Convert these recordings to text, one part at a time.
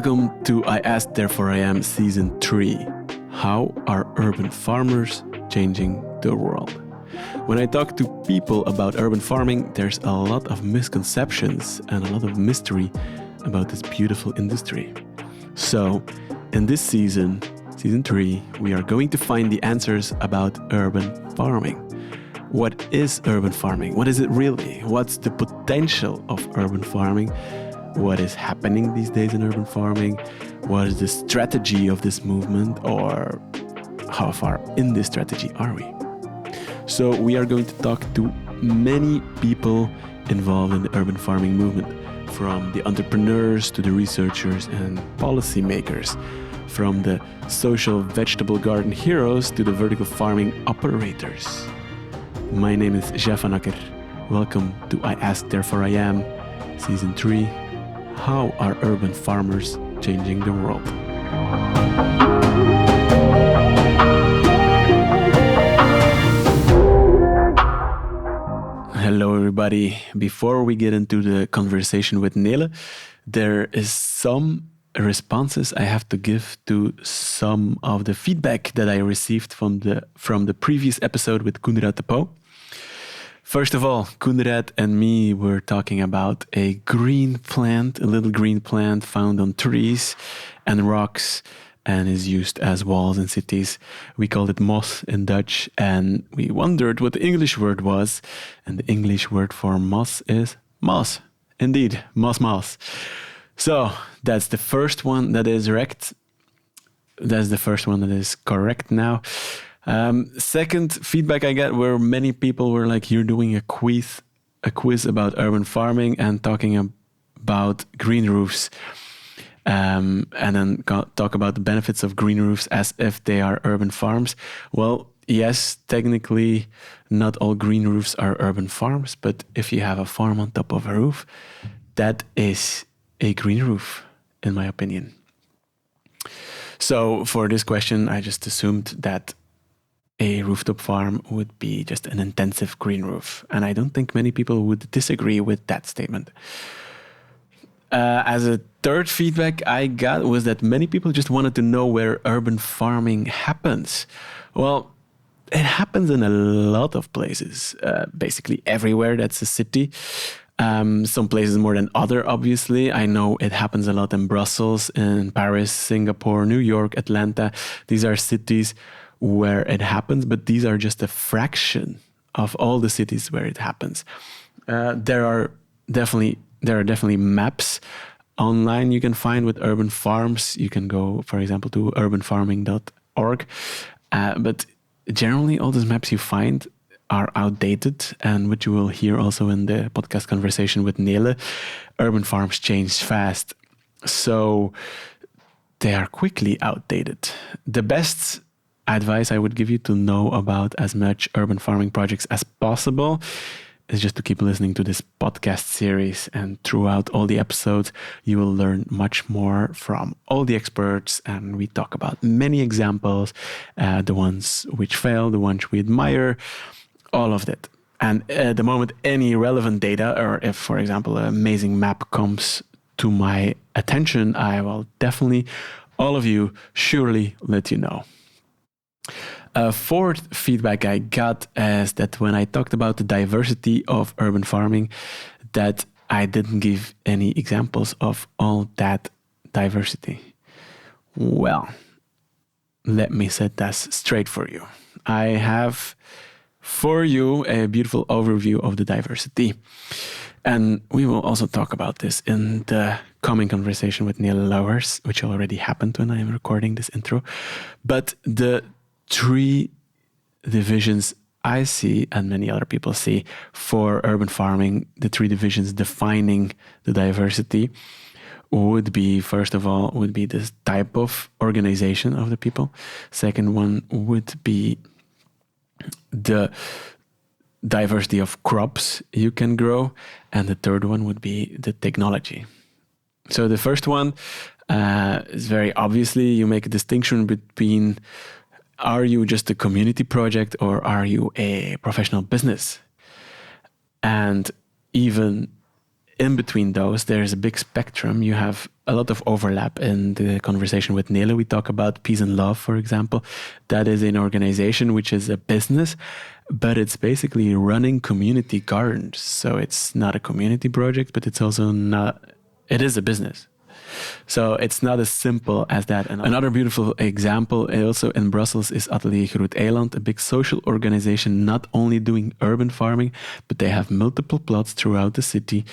Welcome to I Asked Therefore I Am Season 3. How are urban farmers changing the world? When I talk to people about urban farming, there's a lot of misconceptions and a lot of mystery about this beautiful industry. So, in this season 3, we are going to find the answers about urban farming. What is urban farming? What is it really? What's the potential of urban farming? What is happening these days in urban farming? What is the strategy of this movement, or how far in this strategy are we? So we are going to talk to many people involved in the urban farming movement, from the entrepreneurs to the researchers and policymakers, from the social vegetable garden heroes to the vertical farming operators. My name is Zjef and Acker. Welcome to I Asked Therefore I Am, Season 3. How are urban farmers changing the world? Hello everybody. Before we get into the conversation with Nele, there is some responses I have to give to some of the feedback that I received from the previous episode with Koenraad Depauw. First of all, Koenraad and me were talking about a little green plant found on trees and rocks and is used as walls in cities. We called it moss in Dutch, and we wondered what the English word was. And the English word for moss is moss. Indeed, moss. So that's the first one that is correct. That's the first one that is correct now. Second feedback I got where many people were like, you're doing a quiz about urban farming and talking about green roofs. And then talk about the benefits of green roofs as if they are urban farms. Well, yes, technically not all green roofs are urban farms, but if you have a farm on top of a roof, that is a green roof, in my opinion. So for this question, I just assumed that a rooftop farm would be just an intensive green roof. And I don't think many people would disagree with that statement. As a third feedback I got was that many people just wanted to know where urban farming happens. Well, it happens in a lot of places, basically everywhere that's a city. Some places more than other, obviously. I know it happens a lot in Brussels, in Paris, Singapore, New York, Atlanta. These are cities where it happens, but these are just a fraction of all the cities where it happens. There are definitely maps online you can find with urban farms. You can go, for example, to urbanfarming.org. But generally, all those maps you find are outdated. And what you will hear also in the podcast conversation with Nele, urban farms change fast. So they are quickly outdated. The best advice I would give you to know about as much urban farming projects as possible is just to keep listening to this podcast series, and throughout all the episodes you will learn much more from all the experts, and we talk about many examples, the ones which fail, the ones we admire, all of that. And at the moment any relevant data, or if for example an amazing map comes to my attention, I will definitely, all of you, surely let you know. Fourth feedback I got is that when I talked about the diversity of urban farming, that I didn't give any examples of all that diversity. Well, let me set that straight for you. I have for you a beautiful overview of the diversity. And we will also talk about this in the coming conversation with Nele Lauwers, which already happened when I am recording this intro. But the 3 divisions I see, and many other people see, for urban farming, the 3 divisions defining the diversity would be, first of all, would be this type of organization of the people. Second one would be the diversity of crops you can grow. And the third one would be the technology. So the first one is very obviously, you make a distinction between, are you just a community project or are you a professional business? And even in between those, there's a big spectrum. You have a lot of overlap in the conversation with Nele. We talk about Peace and Love, for example. That is an organization which is a business, but it's basically running community gardens. So it's not a community project, but it's also not, it is a business. So it's not as simple as that. And another beautiful example also in Brussels is Atelier Groot Eiland, a big social organization not only doing urban farming, but they have multiple plots throughout the city,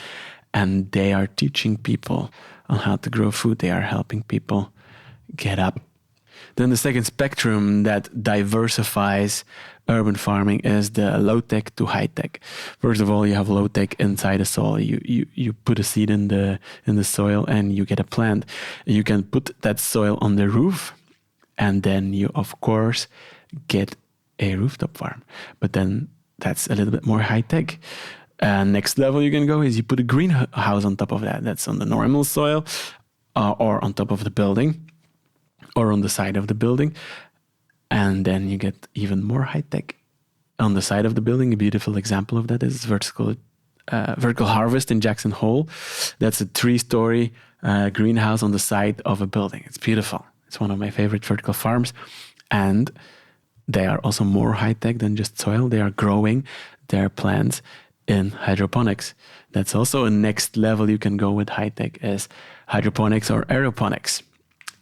and they are teaching people on how to grow food. They are helping people get up. Then the second spectrum that diversifies urban farming is the low-tech to high-tech. First of all, you have low-tech inside the soil. You put a seed in the soil and you get a plant. You can put that soil on the roof, and then you, of course, get a rooftop farm. But then that's a little bit more high-tech. Next level you can go is you put a greenhouse on top of that. That's on the normal soil or on top of the building or on the side of the building. And then you get even more high-tech. On the side of the building, a beautiful example of that is vertical harvest in Jackson Hole. That's a 3-story greenhouse on the side of a building. It's beautiful. It's one of my favorite vertical farms. And they are also more high-tech than just soil. They are growing their plants in hydroponics. That's also a next level you can go with high-tech is hydroponics or aeroponics.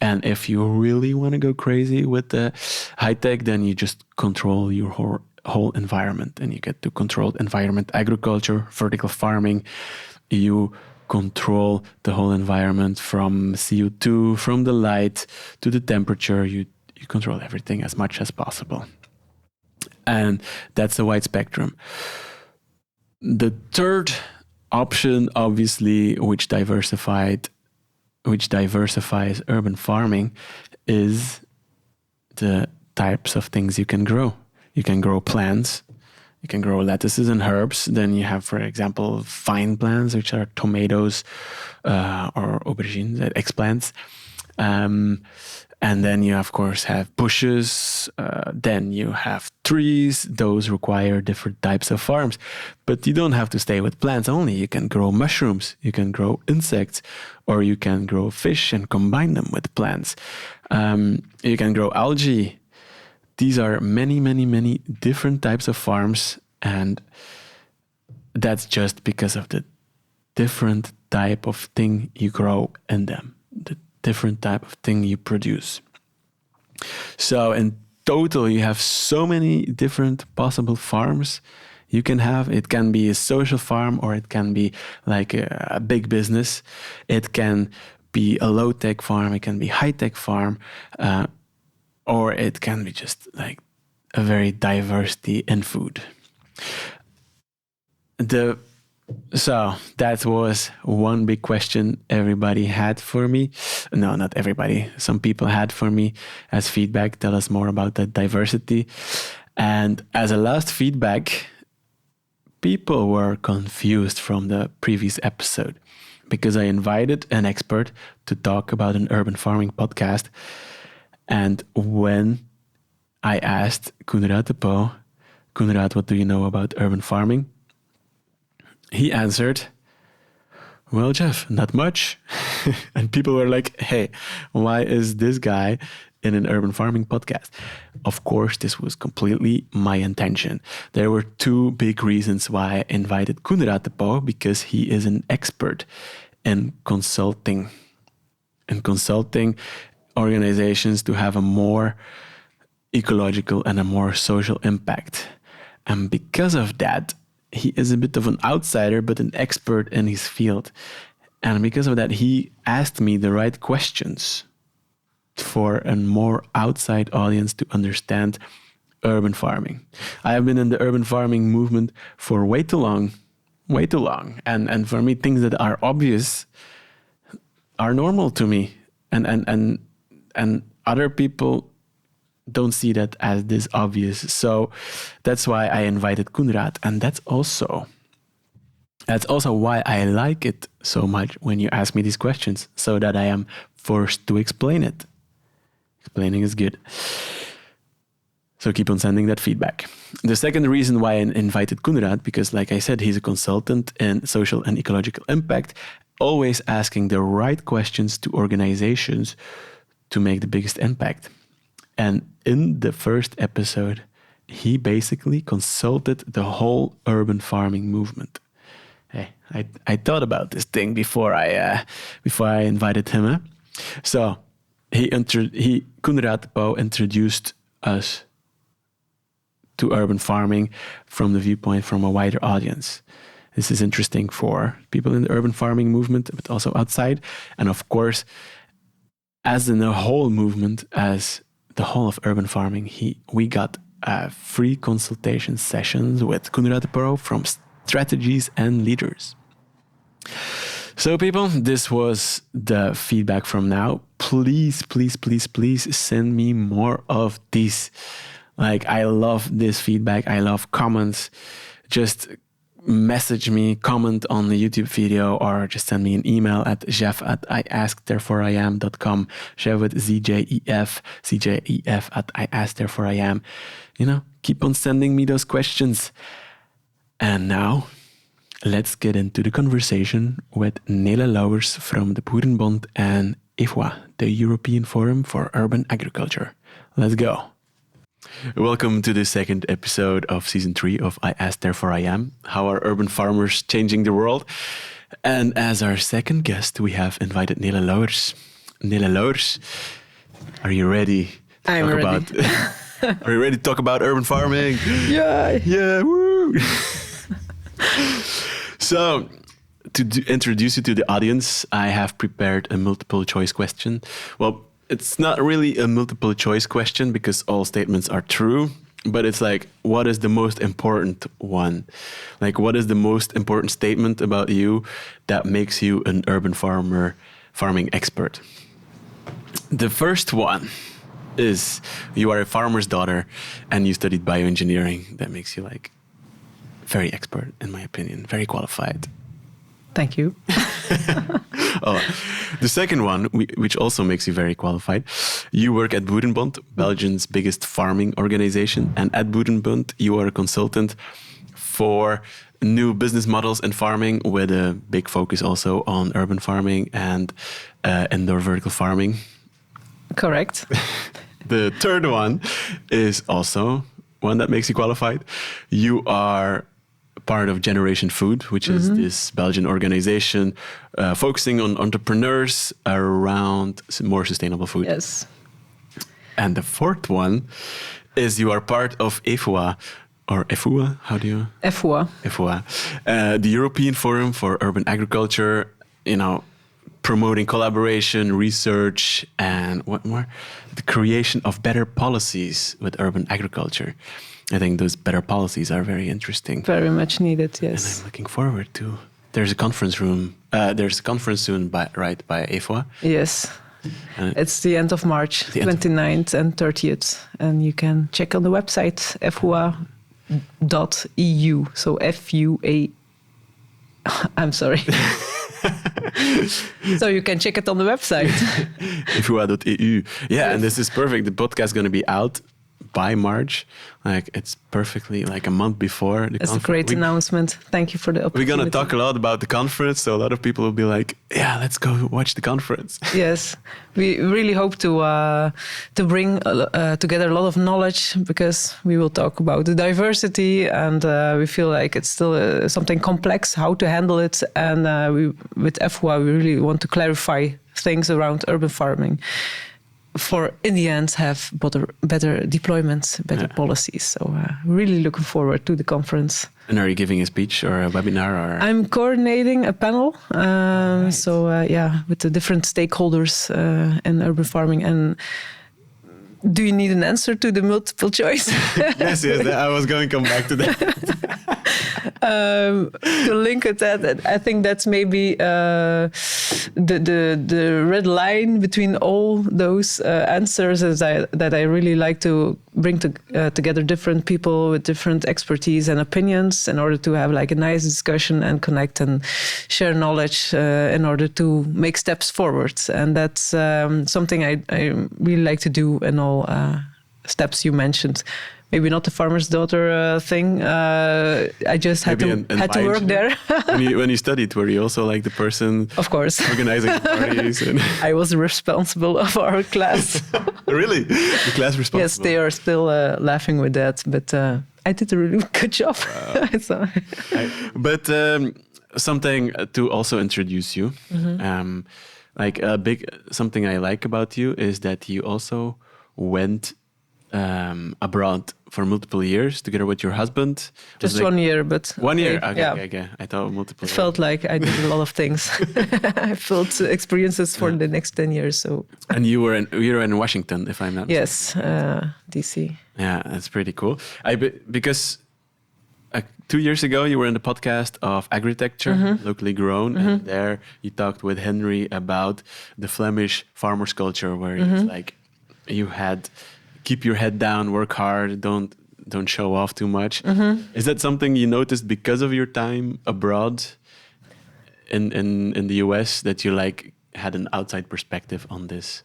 And if you really want to go crazy with the high-tech, then you just control your whole environment, and you get to controlled environment agriculture, vertical farming. You control the whole environment from CO2, from the light to the temperature. You control everything as much as possible. And that's a wide spectrum. The third option, obviously, which diversifies urban farming is the types of things you can grow. You can grow plants, you can grow lettuces and herbs. Then you have, for example, vine plants, which are tomatoes or aubergines, eggplants. And then you, of course, have bushes. Then you have trees. Those require different types of farms. But you don't have to stay with plants only. You can grow mushrooms. You can grow insects. Or you can grow fish and combine them with plants. You can grow algae. These are many, many, many different types of farms. And that's just because of the different type of thing you grow in them. The different type of thing you produce. So in total, you have so many different possible farms you can have. It can be a social farm, or it can be like a big business. It can be a low-tech farm. It can be high-tech farm, or it can be just like a very diversity in food. So that was one big question everybody had for me. No, not everybody. Some people had for me as feedback. Tell us more about that diversity. And as a last feedback, people were confused from the previous episode because I invited an expert to talk about an urban farming podcast. And when I asked Koenraad Depauw, Koenraad, what do you know about urban farming? He answered, well, Zjef, not much. And people were like, hey, why is this guy in an urban farming podcast? Of course, this was completely my intention. There were 2 big reasons why I invited Koenraad Depauw, because he is an expert in consulting organizations to have a more ecological and a more social impact. And because of that, he is a bit of an outsider, but an expert in his field. And because of that, he asked me the right questions for a more outside audience to understand urban farming. I have been in the urban farming movement for way too long. And for me, things that are obvious are normal to me. And other people don't see that as this obvious. So that's why I invited Koenraad. And that's also why I like it so much when you ask me these questions, so that I am forced to explain it. Explaining is good. So keep on sending that feedback. The second reason why I invited Koenraad, because like I said, he's a consultant in social and ecological impact, always asking the right questions to organizations to make the biggest impact. And in the first episode, he basically consulted the whole urban farming movement. Hey, I thought about this thing before I invited him. Huh? So Koenraad Depauw introduced us to urban farming from the viewpoint from a wider audience. This is interesting for people in the urban farming movement, but also outside. And of course, as in the whole movement, as the whole of urban farming, we got free consultation sessions with Koenraad Depauw from strategies and leaders. So people, this was the feedback from now. Please, please, please, please send me more of these. Like, I love this feedback. I love comments. Just message me, comment on the YouTube video, or just send me an email at Zjef at iaskthereforeiam.com. Zjef with ZJEF, CJEF at iaskthereforeiam. Keep on sending me those questions. And now, let's get into the conversation with Nele Lauwers from the BoerenBond and Efua, the European Forum for Urban Agriculture. Let's go. Welcome to the second episode of season 3 of I Ask Therefore I Am, How Are Urban Farmers Changing the World? And as our second guest, we have invited Nele Lauwers. Nele Lauwers, are you ready to I'm talk ready. Are you ready to talk about urban farming? Yeah, woo! So, to introduce you to the audience, I have prepared a multiple choice question. Well, it's not really a multiple choice question because all statements are true, but it's like, what is the most important one? Like, what is the most important statement about you that makes you an urban farming expert? The first one is you are a farmer's daughter and you studied bioengineering. That makes you like very expert, in my opinion, very qualified. Thank you. The second one, which also makes you very qualified, you work at BoerenBond, Belgium's biggest farming organization. And at BoerenBond, you are a consultant for new business models in farming with a big focus also on urban farming and indoor vertical farming. Correct. The third one is also one that makes you qualified. You are part of Generation Food, which is this Belgian organization focusing on entrepreneurs around more sustainable food. Yes. And the fourth one is you are part of Efua, or Efua, how do you? Efua. Efua, the European Forum for Urban Agriculture, promoting collaboration, research, and what more? The creation of better policies with urban agriculture. I think those better policies are very interesting. Very much needed, yes. And I'm looking forward to. There's a conference room. There's a conference soon by Efua. Yes. It's the end of March, 29th and 30th. And you can check on the website, efua.eu. So F-U-A... I'm sorry. So you can check it on the website. Efua.eu. Yeah, and this is perfect. The podcast is going to be out by March. Like, it's perfectly like a month before the conference. It's a great announcement. Thank you for the opportunity. We're going to talk a lot about the conference, so a lot of people will be like, yeah, let's go watch the conference. Yes, we really hope to bring together a lot of knowledge, because we will talk about the diversity, and we feel like it's still something complex, how to handle it. And with Efua, we really want to clarify things around urban farming for, in the end, have better deployments, better policies. So really looking forward to the conference. And are you giving a speech or a webinar? Or? I'm coordinating a panel. Right. So with the different stakeholders in urban farming. And do you need an answer to the multiple choice? Yes, I was going to come back to that. To link with that, I think that's maybe the red line between all those answers is that I really like to bring together different people with different expertise and opinions in order to have like a nice discussion and connect and share knowledge in order to make steps forward. And that's something I really like to do in all steps you mentioned. Maybe not the farmer's daughter thing. I just had to work there. when you studied, were you also like the person, of course, organizing parties? And I was responsible of our class. Really, the class responsible? Yes, they are still laughing with that, but I did a really good job. Wow. But something to also introduce you, like something I like about you is that you also went abroad for multiple years together with your husband. Just like 1 year, but 1 year. Okay. I thought multiple. It felt like I did a lot of things. I felt experiences for the next 10 years. So. And you were in Washington, if I'm not mistaken. Yes, DC. Yeah, that's pretty cool. Because 2 years ago you were in the podcast of agriculture, locally grown, and there you talked with Henry about the Flemish farmers' culture, where it's like you had. Keep your head down, work hard, don't show off too much. Is that something you noticed because of your time abroad in the US, that you like had an outside perspective on this?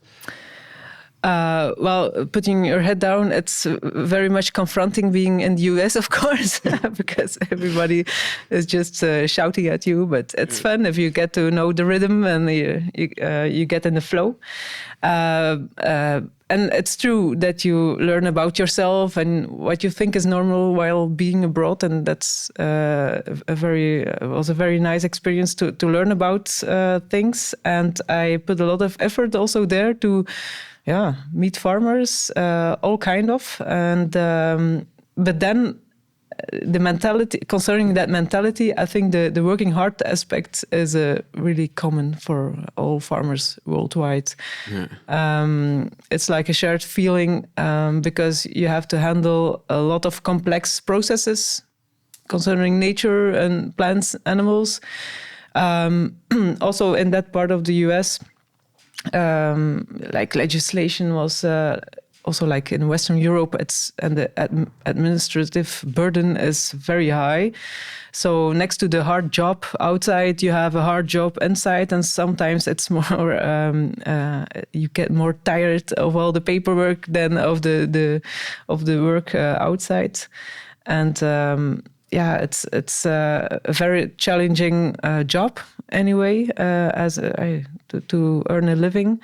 Well, putting your head down, it's very much confronting being in the US, of course, because everybody is just shouting at you. But it's fun if you get to know the rhythm and you get in the flow. And it's true that you learn about yourself and what you think is normal while being abroad, and that's was a very nice experience to learn about things. And I put a lot of effort also there to meet farmers, all kind of, and but then the mentality concerning that mentality, I think the working hard aspect is really common for all farmers worldwide. It's like a shared feeling because you have to handle a lot of complex processes concerning nature and plants, animals. Also in that part of the US, like legislation was also like in Western Europe, and the administrative burden is very high. So next to the hard job outside, you have a hard job inside, and sometimes it's more you get more tired of all the paperwork than of the work outside, and it's a very challenging job anyway, to earn a living.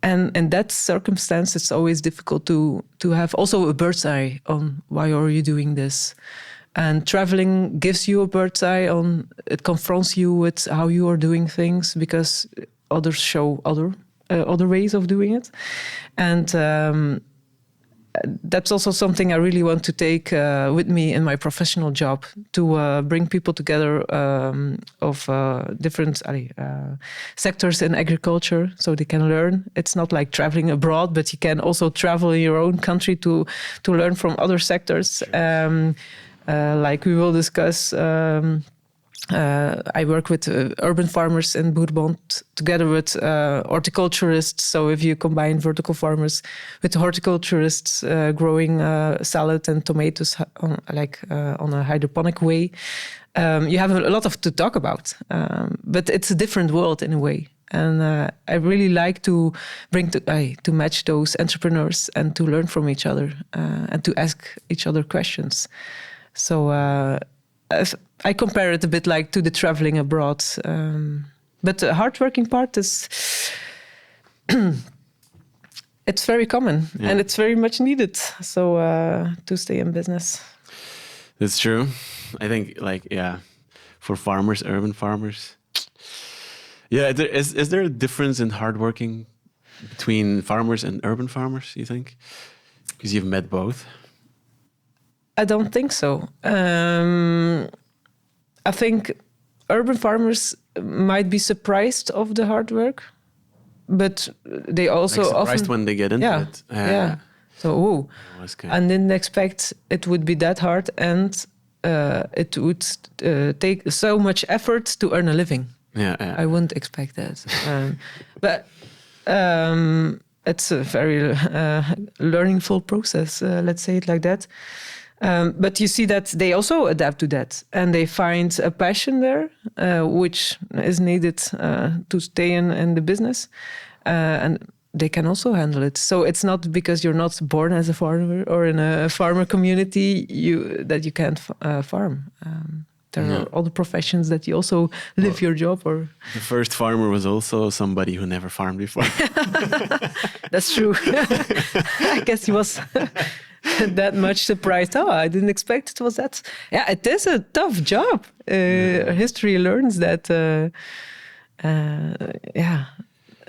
And in that circumstance, it's always difficult to have also a bird's eye on why are you doing this. And traveling gives you a bird's eye on, it confronts you with how you are doing things, because others show other ways of doing it. And that's also something I really want to take with me in my professional job, to bring people together of different sectors in agriculture, so they can learn. It's not like traveling abroad, but you can also travel in your own country to learn from other sectors. Like we will discuss, I work with urban farmers in BoerenBond together with horticulturists. So if you combine vertical farmers with horticulturists growing salad and tomatoes on a hydroponic way, you have a lot to talk about. But it's a different world in a way. And I really like to bring to match those entrepreneurs and to learn from each other and to ask each other questions. So I compare it a bit like to the traveling abroad. But the hardworking part is, it's very common and it's very much needed. So to stay in business. That's true. I think for farmers, urban farmers. Yeah, is there a difference in hardworking between farmers and urban farmers, you think? Because you've met both. I don't think so. I think urban farmers might be surprised of the hard work, but they also surprised often, when they get into it. Yeah. So, and didn't expect it would be that hard, and it would take so much effort to earn a living. Yeah. I wouldn't expect that. But it's a very learningful process. Let's say it like that. But you see that they also adapt to that, and they find a passion there, which is needed to stay in the business. And they can also handle it. So it's not because you're not born as a farmer or in a farmer community that you can't farm. There are other professions that you also live your job. Or the first farmer was also somebody who never farmed before. That's true. I guess he was that much surprised. Oh, I didn't expect it was that. Yeah, it is a tough job. History learns that.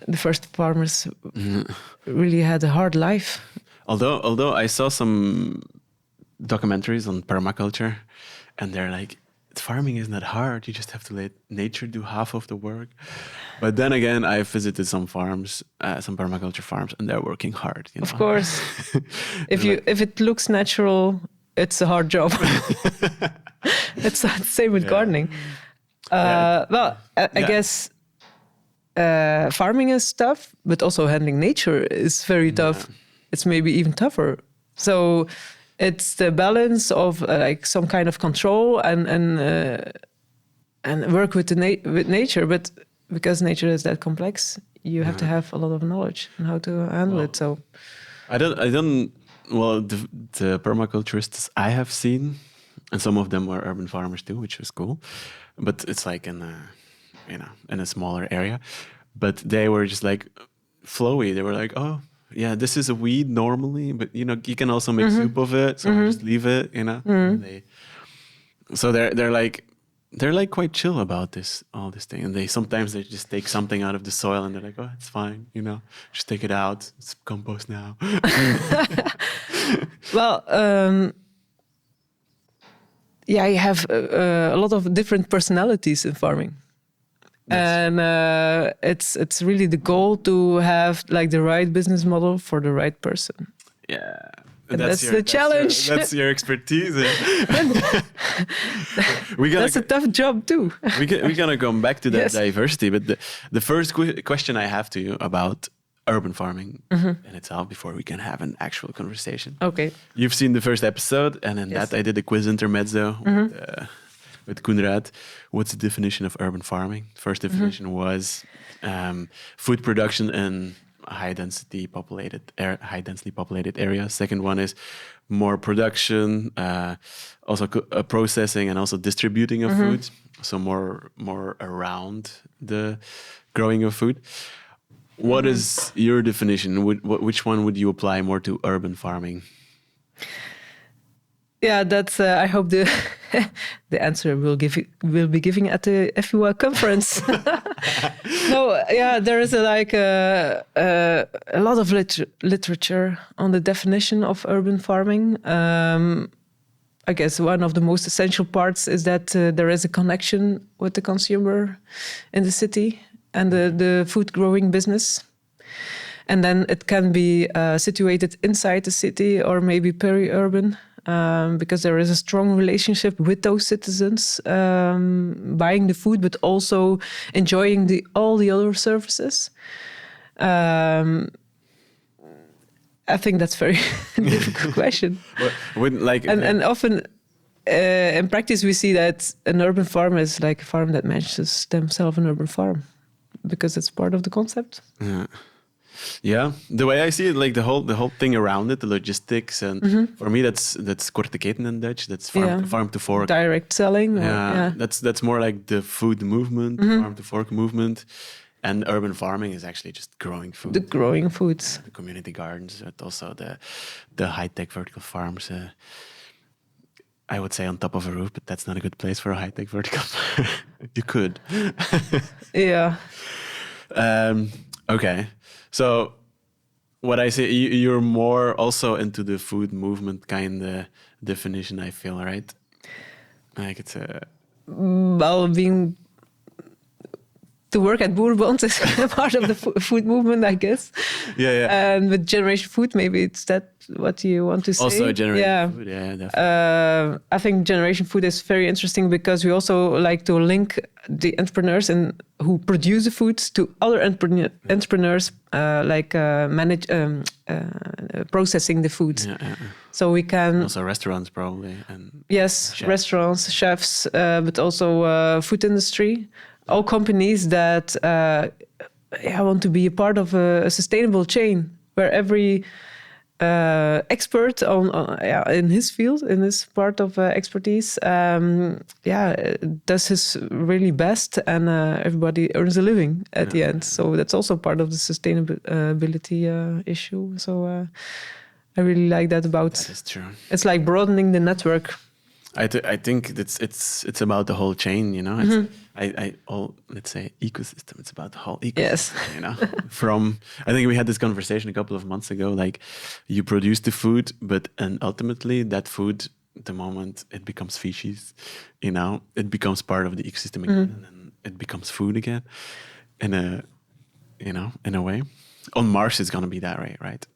The first farmers really had a hard life. Although I saw some documentaries on permaculture, and they're like, farming is not hard. You just have to let nature do half of the work. But then again, I visited some farms, some permaculture farms, and they're working hard. You know? Of course, if it looks natural, it's a hard job. It's the same with gardening. Well, I guess. Farming is tough, but also handling nature is very tough. It's maybe even tougher. So it's the balance of like some kind of control and work with with nature. But because nature is that complex, you have to have a lot of knowledge on how to handle it. So I don't. Well, the permaculturists I have seen, and some of them were urban farmers too, which was cool. But it's like in a smaller area, but they were just like flowy. They were like, oh yeah, this is a weed normally, but you can also make soup of it, so just leave it, So they're like quite chill about all this thing, and they sometimes just take something out of the soil and they're like, oh, it's fine, just take it out, it's compost now. Well, you have a lot of different personalities in farming. And it's really the goal to have like the right business model for the right person. Yeah. And that's the challenge. That's your expertise. That's a tough job too. We're gonna come back to that diversity, but the first question I have to you about urban farming in itself before we can have an actual conversation. Okay. You've seen the first episode, and in that I did a quiz intermezzo with Koenraad. What's the definition of urban farming? First definition was food production in high densely populated areas. Second one is more production, also processing and also distributing of food. So more around the growing of food. What is your definition? Which one would you apply more to urban farming? Yeah, that's. I hope the answer we'll be giving at the Efua conference. No, yeah, there is a lot of literature on the definition of urban farming. I guess one of the most essential parts is that there is a connection with the consumer in the city and the food growing business. And then it can be situated inside the city or maybe peri-urban. Because there is a strong relationship with those citizens buying the food, but also enjoying all the other services. I think that's a very difficult question. And often in practice we see that an urban farm is like a farm that manages themselves an urban farm because it's part of the concept. Yeah. Yeah, the way I see it, like the whole thing around it, the logistics, and for me that's korte keten in Dutch. That's farm to fork, direct selling. That's more like the food movement, farm to fork movement, and urban farming is actually just growing food. The growing foods, the community gardens, but also the high tech vertical farms. I would say on top of a roof, but that's not a good place for a high tech vertical farm. You could. Yeah. Okay. So what I say, you're more also into the food movement kind of definition, I feel, right? Like it's well, to work at BoerenBond is part of the food movement, I guess. Yeah. And with Generation Food, maybe it's that what you want to say. Also Generation Food, yeah, definitely. I think Generation Food is very interesting because we also like to link the entrepreneurs who produce the foods to other entrepreneurs, processing the food. Yeah. So we can also restaurants probably and chefs. Restaurants, chefs, but also food industry. All companies that want to be a part of a sustainable chain where every expert in his field, in his part of expertise, does his really best, and everybody earns a living at the end. So that's also part of the sustainability issue. So I really like that about. That is true. It's like broadening the network. I think it's about the whole chain, you know. Let's say ecosystem. It's about the whole ecosystem, yes. You know. I think we had this conversation a couple of months ago. Like, you produce the food, and ultimately that food, the moment it becomes species, you know, it becomes part of the ecosystem again, and then it becomes food again. In a way, on Mars it's gonna be that way, right?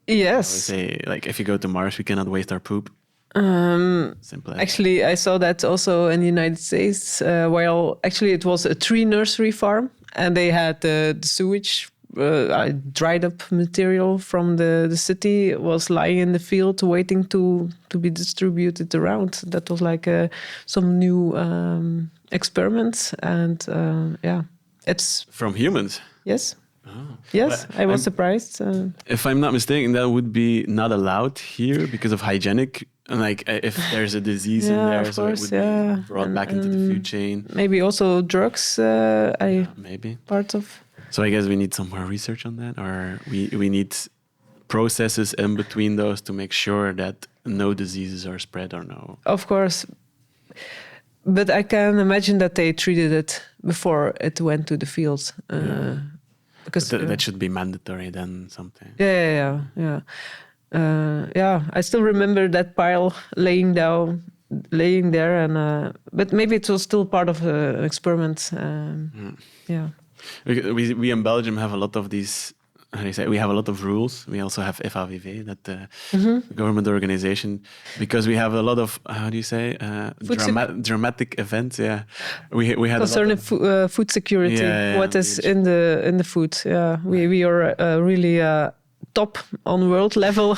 Yes. I always say, like, if you go to Mars, we cannot waste our poop. Simple. Actually, I saw that also in the United States. While actually it was a tree nursery farm, and they had the sewage, dried up material from the city was lying in the field, waiting to be distributed around. That was like some new experiments, and it's from humans. Yes. Oh. Yes, I was surprised. If I'm not mistaken, that would be not allowed here because of hygienic. Like, if there's a disease in there, of so course, it would be brought back into the food chain. Maybe also drugs. Maybe part of. So I guess we need some more research on that, or we need processes in between those to make sure that no diseases are spread or no. Of course. But I can imagine that they treated it before it went to the fields. Because that should be mandatory then, something. Yeah. I still remember that pile laying there, and but maybe it was still part of an experiment. Yeah. We in Belgium have a lot of these. How do you say? We have a lot of rules. We also have FAVV, that government organization, because we have a lot of, how do you say, dramatic events. Yeah, we had concerning food security. What is in the food? Yeah, we are really top on world level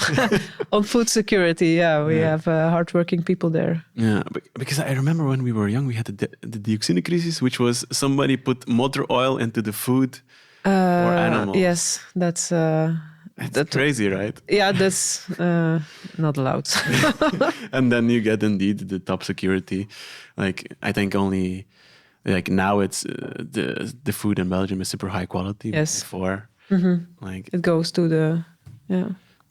on food security. Yeah, we have hardworking people there. Yeah, because I remember when we were young, we had the dioxine crisis, which was somebody put motor oil into the food. For animals. Yes, that's crazy, right? Yeah, that's not allowed. And then you get indeed the top security. Like, I think only, like, now it's the food in Belgium is super high quality. Yes. Before, like, it goes to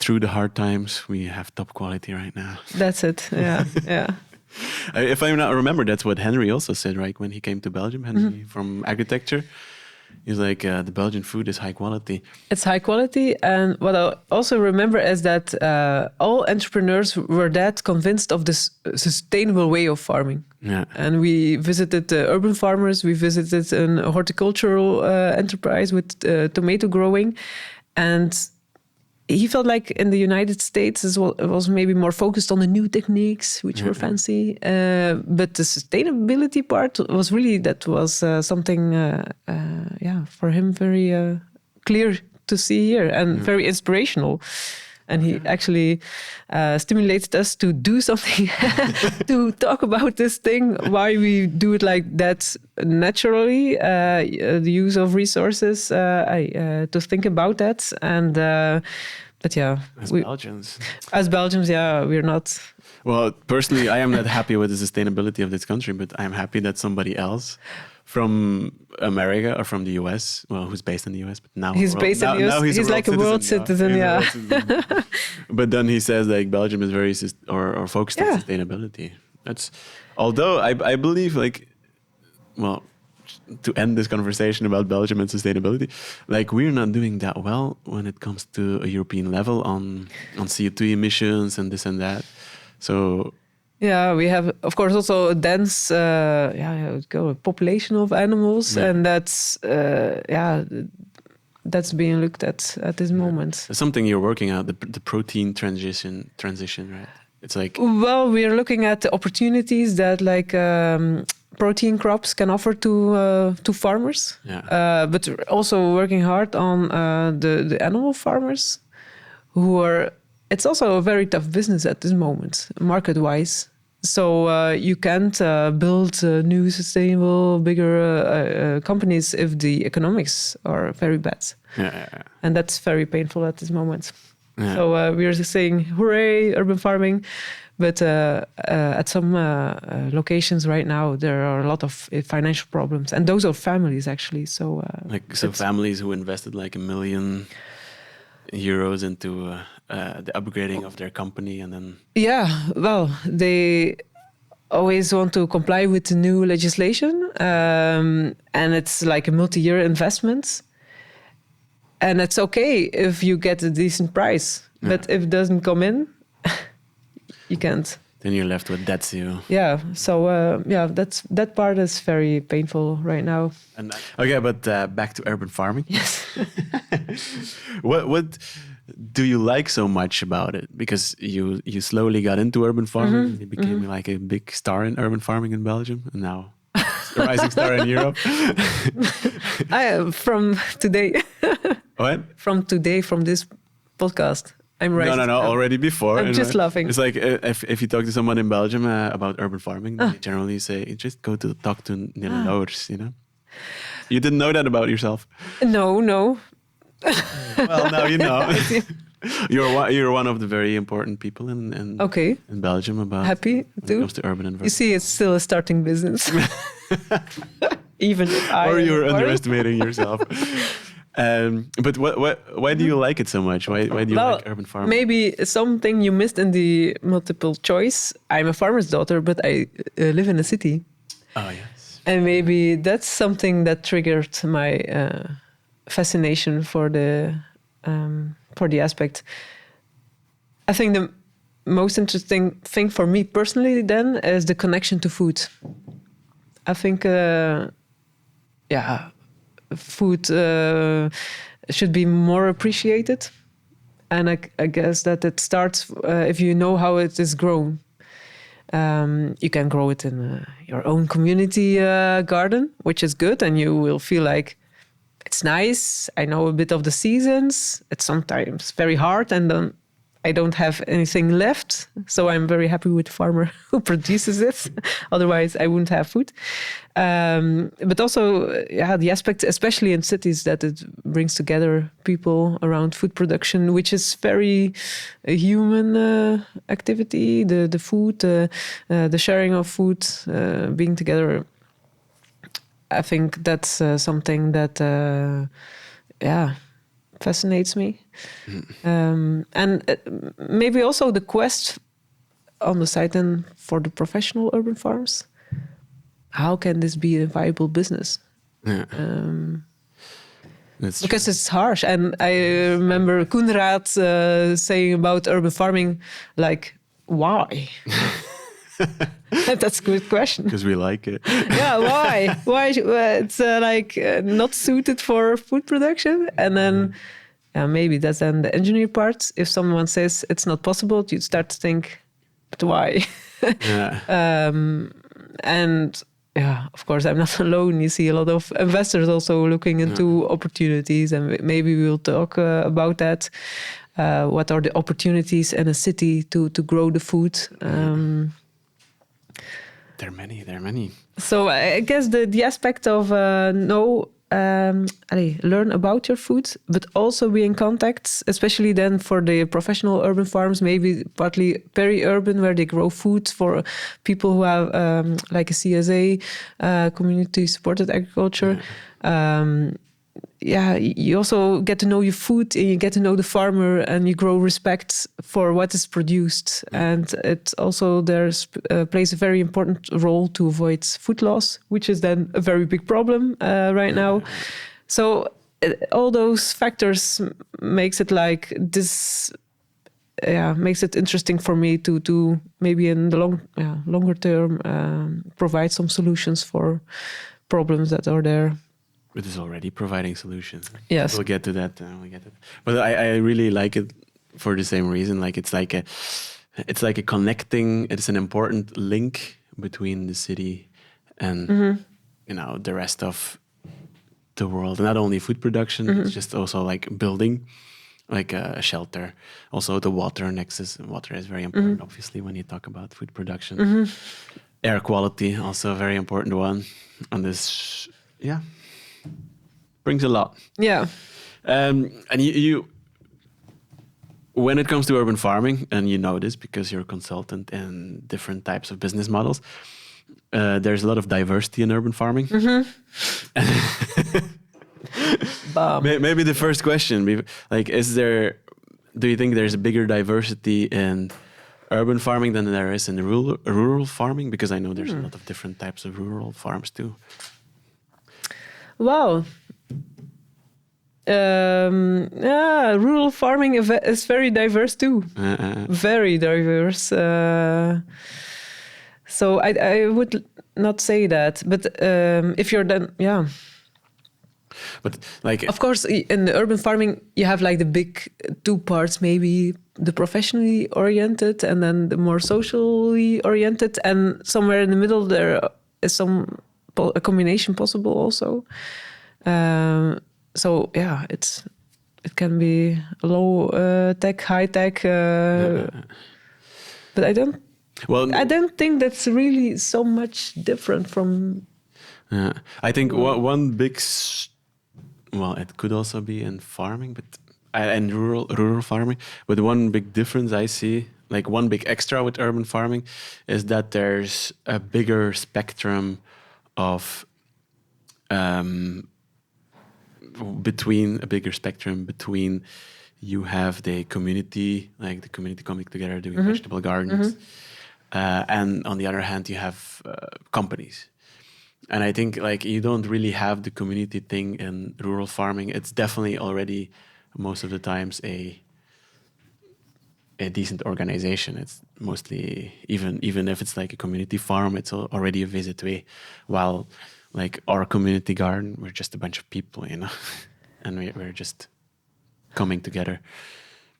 through the hard times, we have top quality right now. That's it. Yeah, yeah. If I not remember, that's what Henry also said, right? When he came to Belgium, Henry from agriculture. He's like, the Belgian food is high quality. It's high quality. And what I also remember is that all entrepreneurs were that convinced of this sustainable way of farming. Yeah. And we visited urban farmers. We visited a horticultural enterprise with tomato growing. And he felt like in the United States as well, it was maybe more focused on the new techniques, which were fancy. But the sustainability part was really, something, for him very clear to see here and very inspirational. And he actually stimulated us to do something, to talk about this thing, why we do it like that naturally, the use of resources, to think about that. And but yeah, as Belgians, we're not. Well, personally, I am not happy with the sustainability of this country, but I'm happy that somebody else from America or from the US, well, who's based in the US, but now he's based in the US. He's like a world citizen, yeah. But then he says like Belgium is very or focused on sustainability. Although I believe, like, well, to end this conversation about Belgium and sustainability, like, we're not doing that well when it comes to a European level on CO2 emissions and this and that. So yeah, we have, of course, also a dense population of animals, and that's being looked at this moment. It's something you're working out, the protein transition, right? It's like, well, we're looking at the opportunities that protein crops can offer to farmers, but we're also working hard on the animal farmers, who are. It's also a very tough business at this moment, market-wise. So you can't build new, sustainable, bigger companies if the economics are very bad. And that's very painful at this moment. Yeah. So we are just saying, hooray, urban farming. But at some locations right now, there are a lot of financial problems. And those are families, actually. So families who invested like €1 million into the upgrading of their company, and then... Yeah, well, they always want to comply with the new legislation. And it's like a multi-year investment. And it's okay if you get a decent price. Yeah. But if it doesn't come in, you can't. Then you're left with debts. Yeah. So that part is very painful right now. Okay, but back to urban farming. Yes. What do you like so much about it? Because you slowly got into urban farming. Mm-hmm. You became like a big star in urban farming in Belgium, and now a rising star in Europe. I am from today. What? From today, from this podcast. I'm right. No. Already before. I'm just laughing. It's like if you talk to someone in Belgium about urban farming, they generally say, just go to talk to Nele Lauwers, You didn't know that about yourself? No. Well, now you know. You're one of the very important people in Belgium about happy when it comes to urban environment. You see, it's still a starting business. Even if or you're underestimating yourself. But why do you like it so much? Why do you like urban farming? Maybe something you missed in the multiple choice. I'm a farmer's daughter, but I live in a city. Oh, yes. And maybe that's something that triggered my fascination for the aspect. I think the most interesting thing for me personally then is the connection to food. I think, food should be more appreciated. And I guess that it starts if you know how it is grown. You can grow it in your own community garden, which is good. And you will feel like it's nice. I know a bit of the seasons. It's sometimes very hard. And then I don't have anything left. So I'm very happy with the farmer who produces it. Otherwise, I wouldn't have food. But also, the aspect, especially in cities, that it brings together people around food production, which is very a human activity. The food, the sharing of food, being together. I think that's something that, fascinates me. And maybe also the quest on the side then for the professional urban farms. How can this be a viable business? Yeah. Because it's harsh. And I remember Koenraad saying about urban farming, like, why? That's a good question. Because we like it. Yeah, why? Why? It's not suited for food production. And then maybe that's then the engineer part. If someone says it's not possible, you start to think, but why? Yeah. And of course, I'm not alone. You see a lot of investors also looking into opportunities, and maybe we'll talk about that. What are the opportunities in a city to grow the food? There are many. So I guess the aspect of learn about your food, but also be in contact, especially then for the professional urban farms, maybe partly peri-urban, where they grow food for people who have like a CSA, community-supported agriculture. You also get to know your food, and you get to know the farmer, and you grow respect for what is produced. And it also plays a very important role to avoid food loss, which is then a very big problem right now. So all those factors makes it like this. Makes it interesting for me to maybe in the longer term provide some solutions for problems that are there. It is already providing solutions. Yes, we'll get to that. But I really like it for the same reason. Like it's like a connecting. It's an important link between the city and the rest of the world. Not only food production, it's just also like building like a shelter. Also, the water nexus. Water is very important, obviously, when you talk about food production. Air quality, also a very important one. And this, brings a lot. Yeah. And you, when it comes to urban farming, and you know this because you're a consultant in different types of business models, there's a lot of diversity in urban farming. Maybe the first question, like, do you think there's a bigger diversity in urban farming than there is in rural farming? Because I know there's a lot of different types of rural farms too. Wow. Rural farming is very diverse too. Very diverse. So I would not say that, but if you're then, But like, of course, in the urban farming, you have like the big two parts, maybe the professionally oriented and then the more socially oriented, and somewhere in the middle there is a combination possible also. So it can be low tech, high tech, but I don't think that's really so much different from. I think one big, it could also be in farming, but and rural farming. But one big difference I see, like one big extra with urban farming, is that there's a bigger spectrum of between you have the community coming together doing vegetable gardens, and on the other hand you have companies. And I think like you don't really have the community thing in rural farming. It's definitely already most of the times a decent organization. It's mostly, even if it's like a community farm, it's already a VZW, while like our community garden, we're just a bunch of people, and we're just coming together.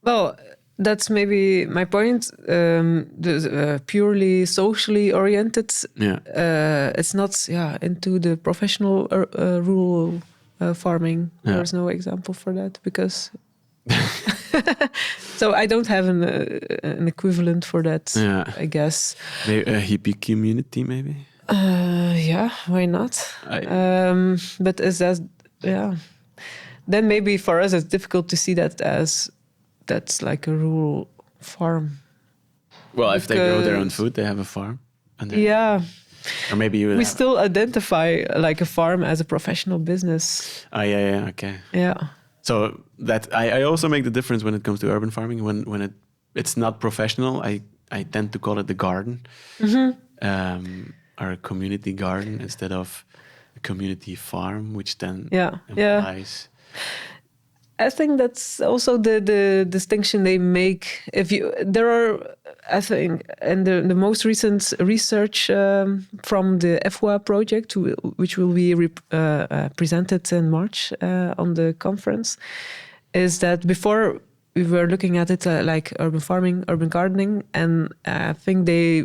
Well, that's maybe my point. The purely socially oriented, it's not into the professional rural farming. There's no example for that because. So I don't have an equivalent for that. I guess maybe a hippie community, maybe. Why not? But is that then maybe for us it's difficult to see that as that's like a rural farm. Well, if they grow their own food, they have a farm. And or maybe we still identify like a farm as a professional business. Okay. Yeah. So that I also make the difference when it comes to urban farming. When it's not professional, I tend to call it the garden, or a community garden instead of a community farm, which then implies. I think that's also the distinction they make. There are, I think, and the most recent research from the Efua project, which will be presented in March on the conference, is that before we were looking at it like urban farming, urban gardening, and I think they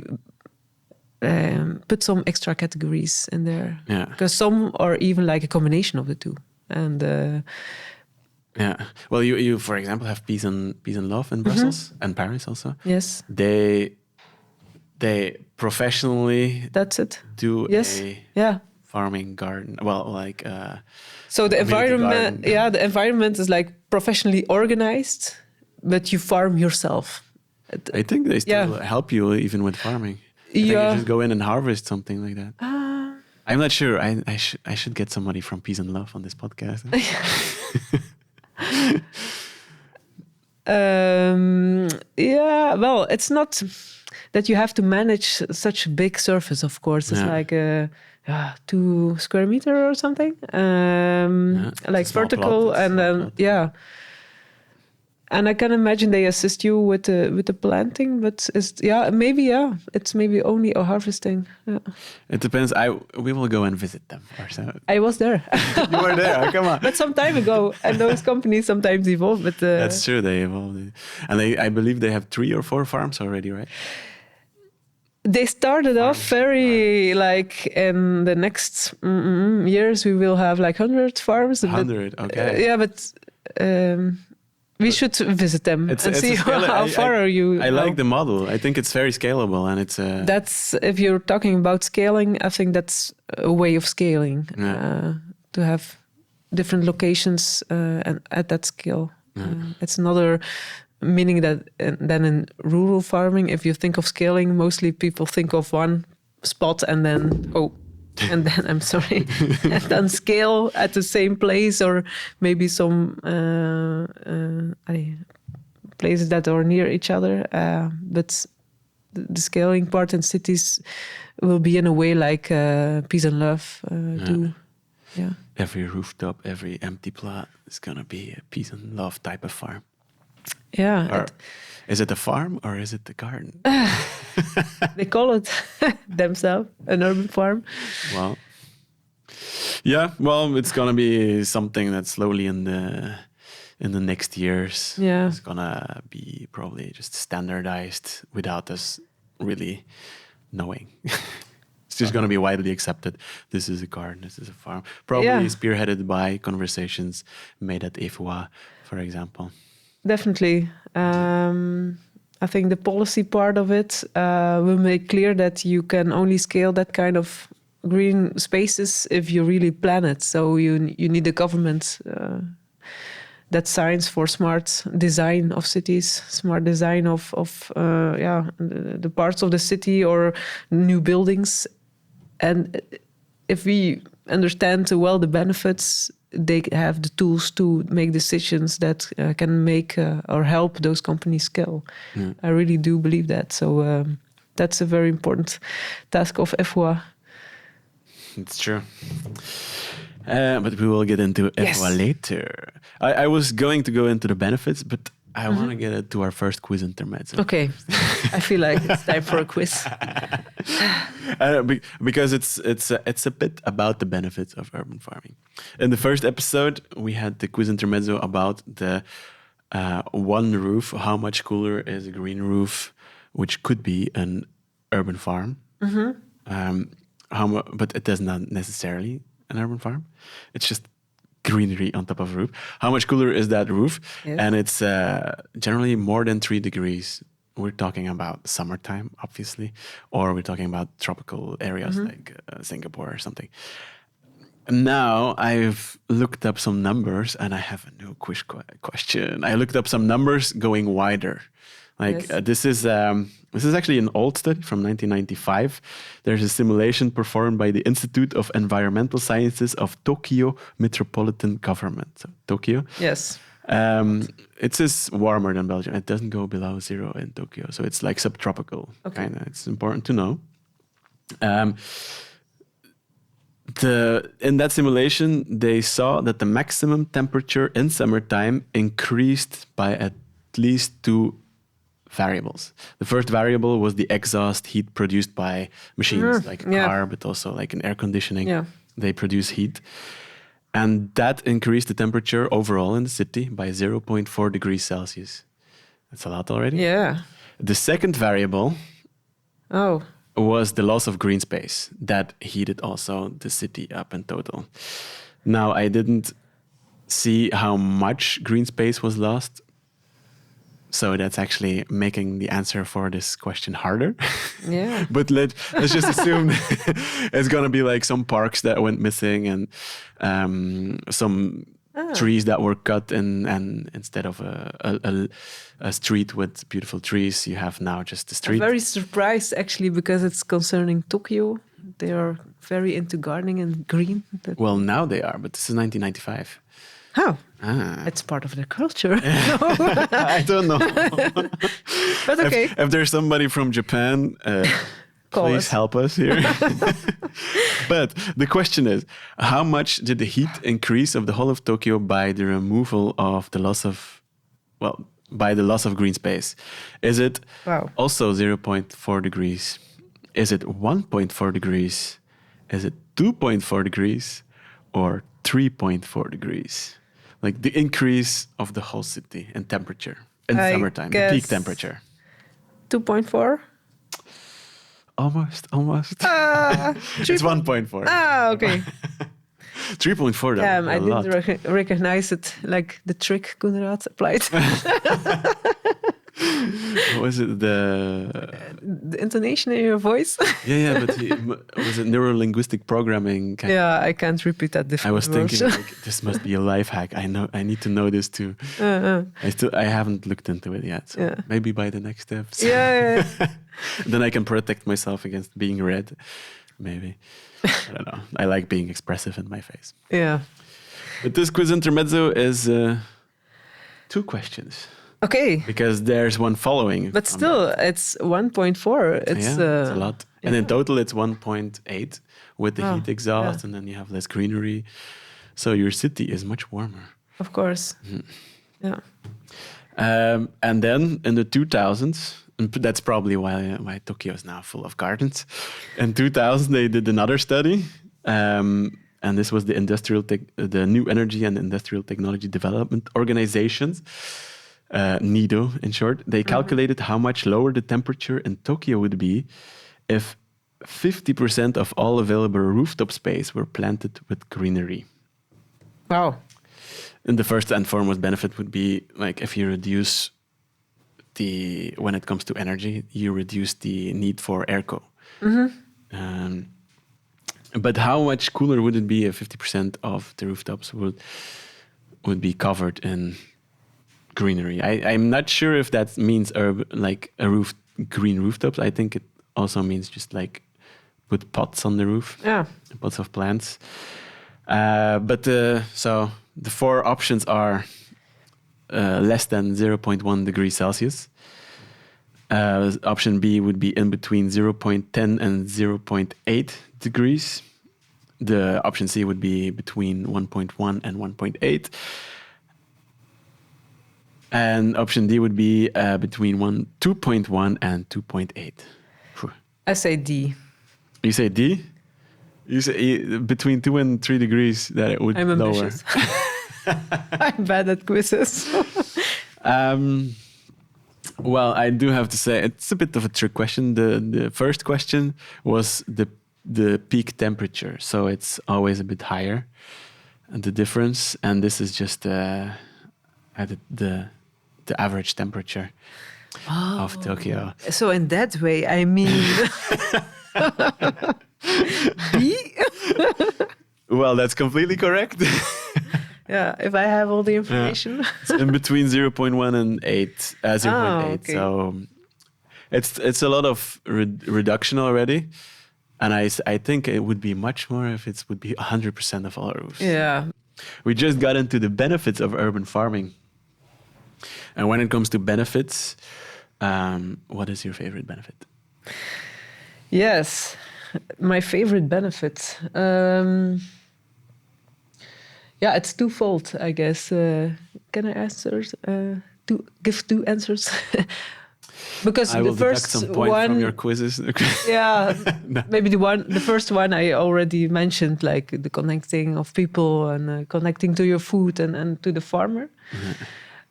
put some extra categories in there. Because some are even like a combination of the two. And well, you for example have Peace and Love in Brussels and Paris also. Yes, they professionally do a farming garden. Well, like so the environment, garden. The environment is like professionally organized, but you farm yourself. I think they still help you even with farming. I think you just go in and harvest something like that. I'm not sure. I should get somebody from Peace and Love on this podcast. Well, it's not that you have to manage such a big surface, of course. It's like 2 square meter or something, like vertical, and then and I can imagine they assist you with the planting, but it's maybe only a harvesting. It depends. We will go and visit them ourselves. I was there. You were there. Oh, come on. But some time ago, and those companies sometimes evolve. But that's true. They evolve, and I believe they have 3 or 4 farms already, right? They started off very like in the next years we will have like 100 farms. 100, okay. But We should visit them and see how far are you. I like the model. I think it's very scalable, and it's that's, if you're talking about scaling, I think that's a way of scaling, to have different locations and at that scale. It's another meaning that than in rural farming. If you think of scaling, mostly people think of one spot and then and then I'm sorry, and then scale at the same place, or maybe some places that are near each other. But the scaling part in cities will be in a way like peace and love do. Yeah. Every rooftop, every empty plot is gonna be a peace and love type of farm. Yeah. Or is it a farm or is it the garden? They call it themselves an urban farm. Well, yeah. Well, it's gonna be something that slowly in the next years, it's gonna be probably just standardized without us really knowing. It's just gonna be widely accepted. This is a garden. This is a farm. Probably spearheaded by conversations made at Efua, for example. Definitely. I think the policy part of it will make clear that you can only scale that kind of green spaces if you really plan it. So you need a government that signs for smart design of cities, smart design of the parts of the city or new buildings. And if we understand well the benefits, they have the tools to make decisions that can make or help those companies scale. I really do believe that. So that's a very important task of Efua. It's true. But we will get into Efua later. I was going to go into the benefits, but I want to get into our first quiz intermezzo. Okay. I feel like it's time for a quiz. Because it's a bit about the benefits of urban farming. In the first episode, we had the quiz intermezzo about the one roof. How much cooler is a green roof, which could be an urban farm. But it does not necessarily an urban farm. It's just greenery on top of a roof. How much cooler is that roof? Yes. And it's generally more than 3 degrees. We're talking about summertime, obviously, or we're talking about tropical areas like Singapore or something. Now I've looked up some numbers, and I have a new quiz question. I looked up some numbers going wider. This is actually an old study from 1995. There's a simulation performed by the Institute of Environmental Sciences of Tokyo Metropolitan Government. So Tokyo. Yes. It says warmer than Belgium. It doesn't go below 0 in Tokyo, so it's like subtropical. Okay. Kinda. It's important to know. In that simulation, they saw that the maximum temperature in summertime increased by at least 2 variables. The first variable was the exhaust heat produced by machines like a car, but also like in air conditioning. Yeah. They produce heat. And that increased the temperature overall in the city by 0.4 degrees Celsius. That's a lot already. Yeah. The second variable was the loss of green space. That heated also the city up in total. Now, I didn't see how much green space was lost. So that's actually making the answer for this question harder. Yeah. But let's just assume it's going to be like some parks that went missing and some trees that were cut and instead of a street with beautiful trees, you have now just a street. I'm very surprised actually because it's concerning Tokyo. They are very into gardening and green. Well, now they are, but this is 1995. Oh, it's part of their culture. I don't know. But okay. If there's somebody from Japan, please help us here. But the question is, how much did the heat increase of the whole of Tokyo by the removal of the loss of, by the loss of green space? Is it also 0.4 degrees? Is it 1.4 degrees? Is it 2.4 degrees? Or 3.4 degrees? Like the increase of the whole city in temperature in summertime, the peak temperature. 2.4? Almost. It's 1.4. Okay. 3.4. Yeah, That I would be a lot. didn't recognize it, like the trick Koenraad applied. What was it? The intonation in your voice. Yeah, but was it neuro-linguistic programming? Yeah, I can't repeat that I different was words. thinking like, this must be a life hack. I need to know this too. I haven't looked into it yet. So maybe by the next steps. Yeah. Then I can protect myself against being read. Maybe. I don't know. I like being expressive in my face. Yeah. But this quiz intermezzo is 2 questions. Okay. Because there's one following. But still, it's 1.4. It's a lot. And in total, it's 1.8 with the heat exhaust, and then you have less greenery. So your city is much warmer. Of course. Yeah. And then in the 2000s, and that's probably why Tokyo is now full of gardens. In 2000, they did another study. And this was the New Energy and Industrial Technology Development Organizations. NIDO, in short, they calculated how much lower the temperature in Tokyo would be if 50% of all available rooftop space were planted with greenery. Wow. And the first and foremost benefit would be like if you reduce when it comes to energy, you reduce the need for airco. But how much cooler would it be if 50% of the rooftops would be covered in greenery? I'm not sure if that means green rooftops. I think it also means just like put pots on the roof. Yeah. Pots of plants. So the 4 options are less than 0.1 degrees Celsius. Option B would be in between 0.10 and 0.8 degrees. The option C would be between 1.1 and 1.8. And option D would be between 2.1 and 2.8. I say D. You say D? You say between 2 and 3 degrees that it would I'm lower. ambitious. I'm bad at quizzes. Well, I do have to say it's a bit of a trick question. The first question was the peak temperature, so it's always a bit higher, the difference, and this is just the average temperature of Tokyo. So in that way, I mean, B. Well, that's completely correct. Yeah, if I have all the information. It's in between 0.1 and 0.8. Okay. So it's a lot of reduction already. And I think it would be much more if it would be 100% of all roofs. Yeah. We just got into the benefits of urban farming. And when it comes to benefits, what is your favorite benefit? Yes, my favorite benefit. Yeah, it's twofold, I guess. Can I answer? Give 2 answers? Because I will the deduct first some point one from your quizzes. Yeah, No. maybe the first one I already mentioned, like the connecting of people and connecting to your food and to the farmer.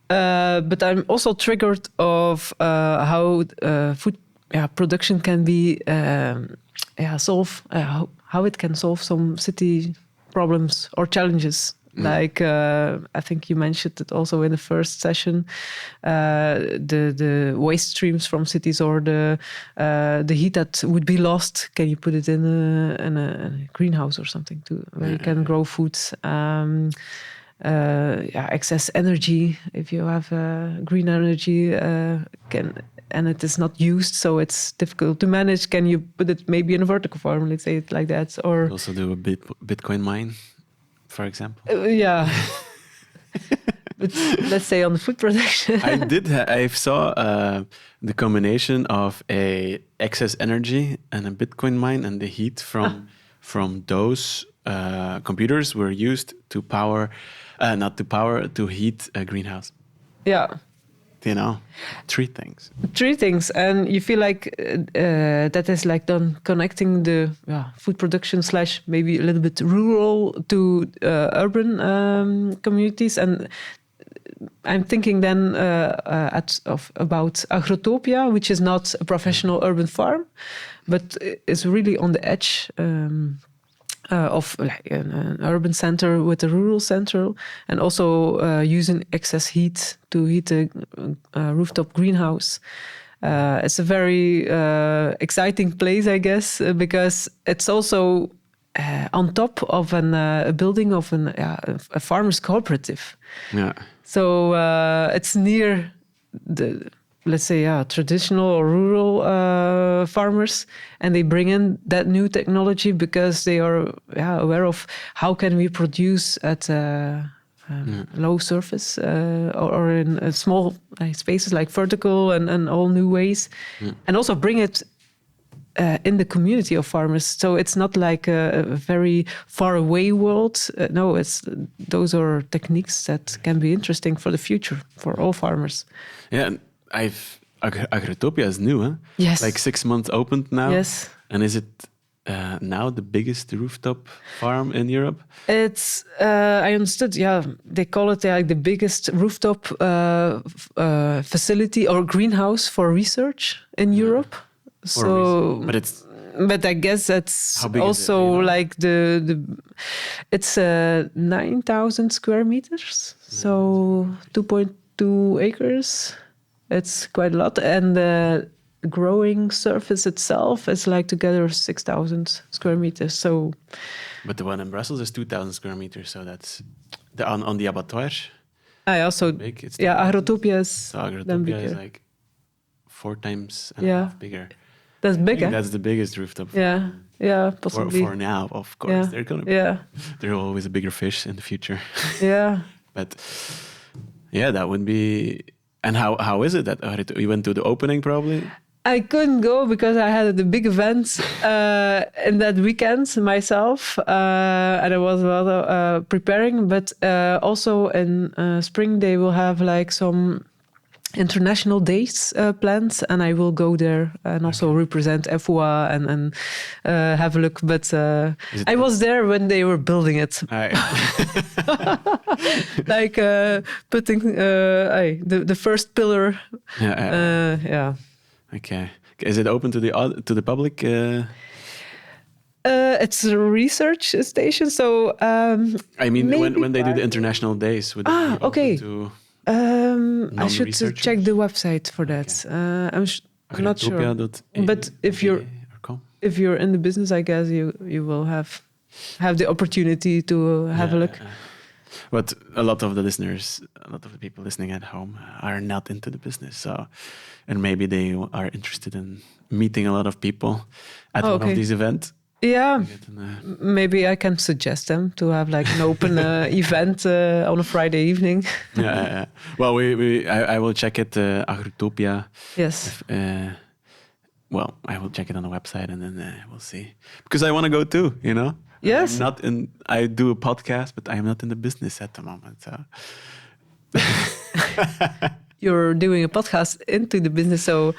But I'm also triggered of how food production can be how it can solve some city problems or challenges. Like I think you mentioned it also in the first session, the waste streams from cities or the heat that would be lost. Can you put it in a greenhouse or something where you can grow foods? Excess energy. If you have green energy, and it is not used, so it's difficult to manage. Can you put it maybe in a vertical farm? Let's say it like that, or Also do a Bitcoin mine, for example. But let's say on the food production. I saw the combination of a excess energy and a Bitcoin mine, and the heat from those computers were used to to heat a greenhouse. Yeah. You know, 3 things. 3 things, and you feel like that is like done connecting the food production / maybe a little bit rural to urban communities. And I'm thinking then about Agrotopia, which is not a professional urban farm, but is really on the edge of like an urban center with a rural center, and also using excess heat to heat a rooftop greenhouse. It's a very exciting place, I guess, because it's also on top of a building of a farmers cooperative. Yeah. So it's near the, let's say, traditional or rural farmers, and they bring in that new technology because they are aware of how can we produce at low surface or in small spaces like vertical and all new ways, and also bring it in the community of farmers. So it's not like a very far away world. No, those are techniques that can be interesting for the future for all farmers. Yeah, and Agrotopia is new, huh? Yes. Like 6 months opened now. Yes. And is it now the biggest rooftop farm in Europe? It's, I understood, they call it like the biggest rooftop facility or greenhouse for research in Europe. So, but I guess that's also like it's 9,000 square meters, so 2.2 acres. It's quite a lot, and the growing surface itself is like together 6,000 square meters. So, but the one in Brussels is 2,000 square meters, so that's on the abattoir. I also big. It's Agrotopia is so Agrotopia is like 4 times and a half bigger. That's bigger. That's the biggest rooftop. Yeah, possibly. For now, of course. They're gonna be. Yeah. They're always a bigger fish in the future. Yeah. But yeah, that would be. And how is it that you went to the opening probably? I couldn't go because I had the big event in that weekend myself, and I was rather preparing. But also in spring they will have like some international days planned, and I will go there and also represent Efua and have a look. But I was there when they were building it, like putting the first pillar. Yeah. Okay. Is it open to the public? It's a research station, so I mean, when they do the international days, would it be open to? I should check the website for that. I'm not sure. But if you're in the business, I guess you will have the opportunity to have a look. But a lot of the listeners, a lot of the people listening at home are not into the business, and maybe they are interested in meeting a lot of people at one of these events. Yeah, maybe I can suggest them to have like an open event on a Friday evening. Yeah. Well, I will check it. Agrotopia. Yes. Well, I will check it on the website, and then we'll see. Because I want to go too. You know. Yes. I do a podcast, but I am not in the business at the moment. So. You're doing a podcast into the business, so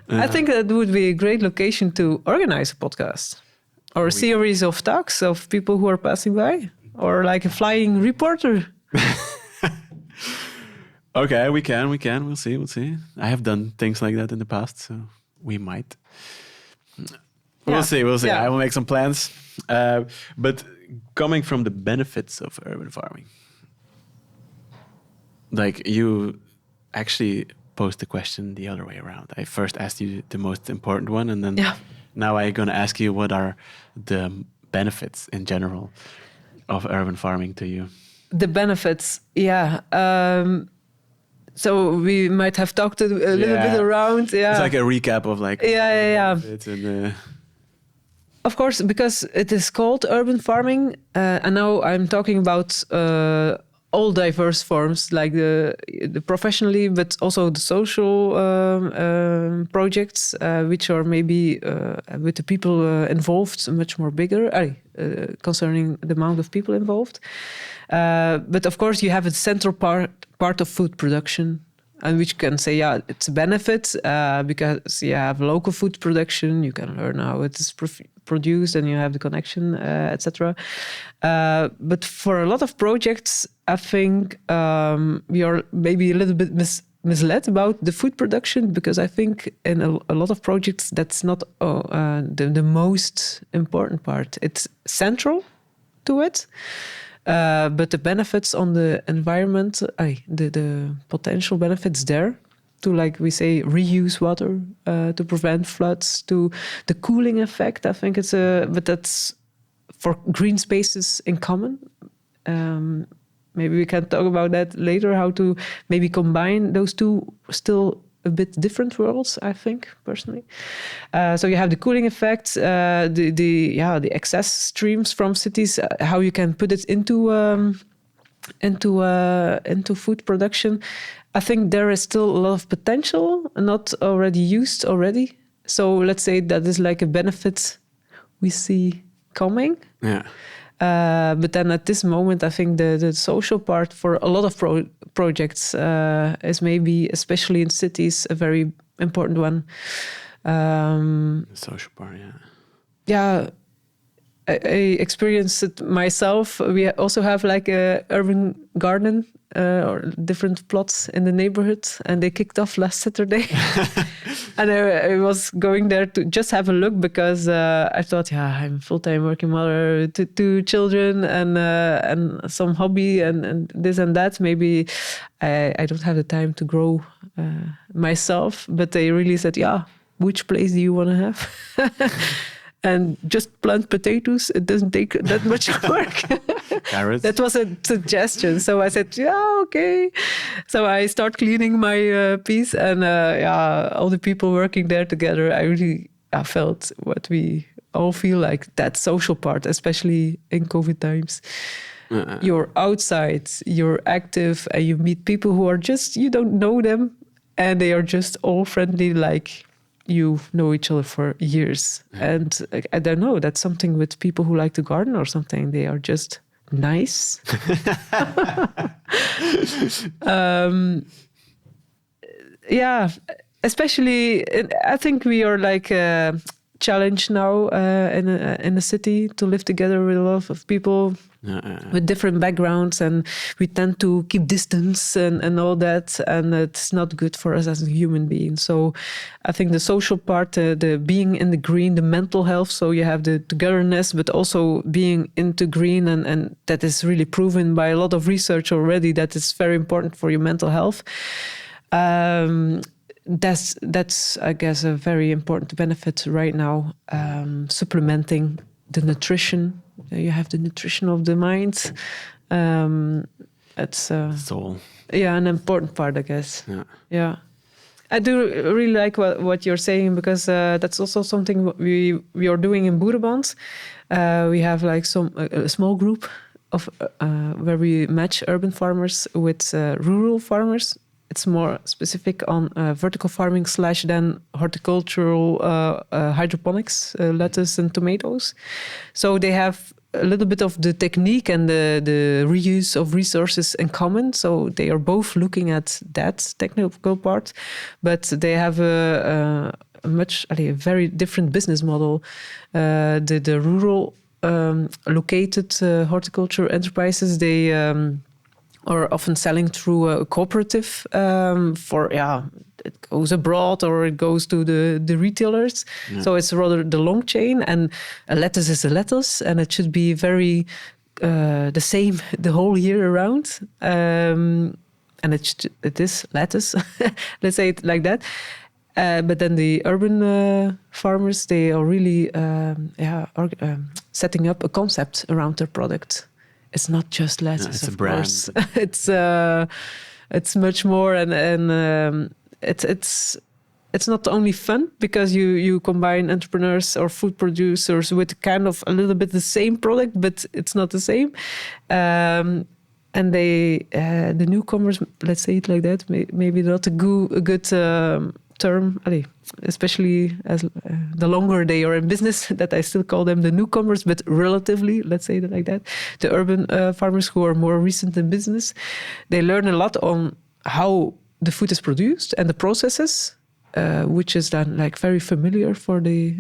I think that would be a great location to organize a podcast. Or a series of talks of people who are passing by, or like a flying reporter. Okay, we can. We'll see. I have done things like that in the past, so we might. We'll see. Yeah. I will make some plans. But coming from the benefits of urban farming, like you actually posed the question the other way around. I first asked you the most important one, and then now I'm going to ask you what are the benefits in general of urban farming to you? The benefits, so we might have talked a little bit around. Yeah, it's like a recap of like benefits and. Of course, because it is called urban farming, and now I'm talking about all diverse forms, like the professionally, but also the social projects, which are maybe with the people involved much more bigger, concerning the amount of people involved. But of course, you have a central part of food production, and which can say, it's a benefit because you have local food production, you can learn how it is produced, and you have the connection, etc. But for a lot of projects, I think we are maybe a little bit misled about the food production, because I think in a lot of projects that's not the most important part. It's central, to it. But the benefits on the environment, the potential benefits there to, like we say, reuse water, to prevent floods, to the cooling effect. I think but that's for green spaces in common. Maybe we can talk about that later, how to maybe combine those two still a bit different worlds, I think, personally. So you have the cooling effect, the excess streams from cities, how you can put it into food production. I think there is still a lot of potential, not already used already. So let's say that is like a benefit we see coming. Yeah. But then at this moment, I think the social part for a lot of projects is maybe, especially in cities, a very important one. The social part, yeah. Yeah, I experienced it myself. We also have like a urban garden or different plots in the neighborhood, and they kicked off last Saturday. And I was going there to just have a look because I thought, I'm a full-time working mother, two children, and some hobby and this and that. Maybe I don't have the time to grow myself, but they really said, which place do you want to have? And just plant potatoes, it doesn't take that much work. Carrots. That was a suggestion. So I said, okay. So I start cleaning my piece, and all the people working there together, I felt what we all feel like, that social part, especially in COVID times. You're outside, you're active, and you meet people who are just, you don't know them, and they are just all friendly, like you know each other for years. And I don't know, that's something with people who like to garden or something. They are just nice. Especially, I think we are like challenged now in the city to live together with a lot of people with different backgrounds, and we tend to keep distance and all that, and it's not good for us as a human being. So I think the social part, the being in the green, the mental health, so you have the togetherness, but also being into green, and that is really proven by a lot of research already, that it's very important for your mental health. That's I guess a very important benefit right now. Supplementing the nutrition, you have the nutrition of the mind. It's soul. Yeah, an important part, I guess. Yeah. I do really like what you're saying, because that's also something we are doing in BoerenBond. We have like a small group of where we match urban farmers with rural farmers. It's more specific on vertical farming / then horticultural hydroponics, lettuce and tomatoes. So they have a little bit of the technique and the reuse of resources in common. So they are both looking at that technical part, but they have a very different business model. The rural located horticulture enterprises, they are often selling through a cooperative it goes abroad or it goes to the retailers. So it's rather the long chain, and a lettuce is a lettuce, and it should be very the same the whole year around. And it is lettuce, let's say it like that. But then the urban farmers, they are really setting up a concept around their product. It's not just lettuce, of course. It's much more, and it's not only fun, because you combine entrepreneurs or food producers with kind of a little bit the same product, but it's not the same. And the newcomers, let's say it like that, maybe not a good term, especially as the longer they are in business, that I still call them the newcomers, but relatively, let's say it like that. The urban farmers who are more recent in business, they learn a lot on how the food is produced and the processes, which is then like very familiar for the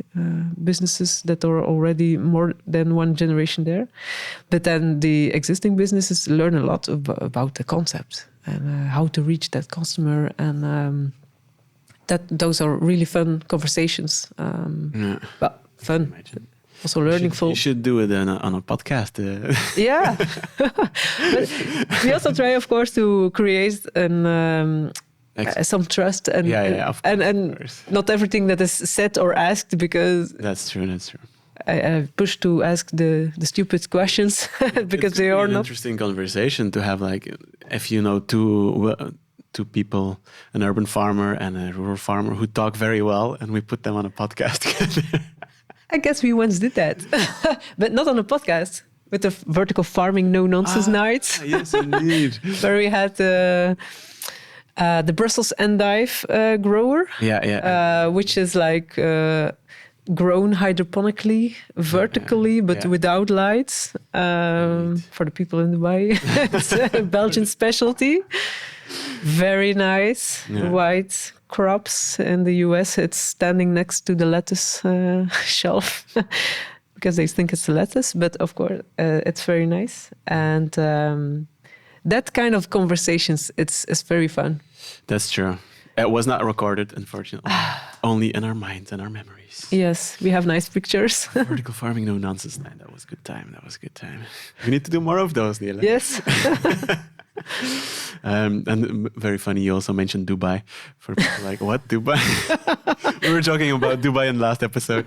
businesses that are already more than one generation there. But then the existing businesses learn a lot about the concept and how to reach that customer, and those are really fun conversations. Well, fun. Also learning You should do it on a podcast. Yeah. But we also try, of course, to create some trust and of course, and of course. not everything that is said or asked, because That's true. I push to ask the stupid questions because they are an not interesting conversation to have. Like, if you know two people, an urban farmer and a rural farmer who talk very well, and we put them on a podcast together. I guess we once did that, but not on a podcast. With the vertical farming no nonsense nights. Yes, indeed. Where we had the Brussels endive grower. Which is like grown hydroponically, vertically, but without lights. For the people in Dubai, it's a Belgian specialty. Very nice white crops. In the US, it's standing next to the lettuce shelf. Because they think it's a lettuce, but of course it's very nice, and that kind of conversations it's very fun. That's true. It was not recorded, unfortunately, only in our minds and our memories. Yes, we have nice pictures. Vertical farming, no nonsense night. That was a good time. We need to do more of those, Nele. Yes. And very funny, you also mentioned Dubai. For people like, what, Dubai? We were talking about Dubai in the last episode.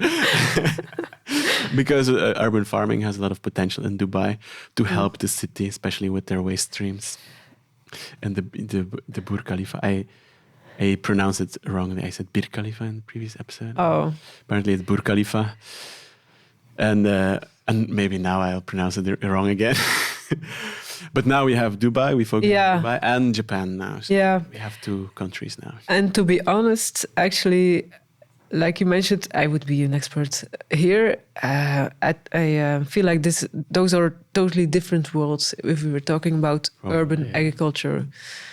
Because urban farming has a lot of potential in Dubai to help the city, especially with their waste streams. And the Burj Khalifa, I pronounced it wrongly. I said Bir Khalifa in the previous episode. Oh. Apparently it's Burj Khalifa. And maybe now I'll pronounce it wrong again. But now we have Dubai, we focus on Dubai, and Japan now. So we have 2 countries now. And to be honest, actually, like you mentioned, I would be an expert here. I feel like those are totally different worlds if we were talking about urban agriculture.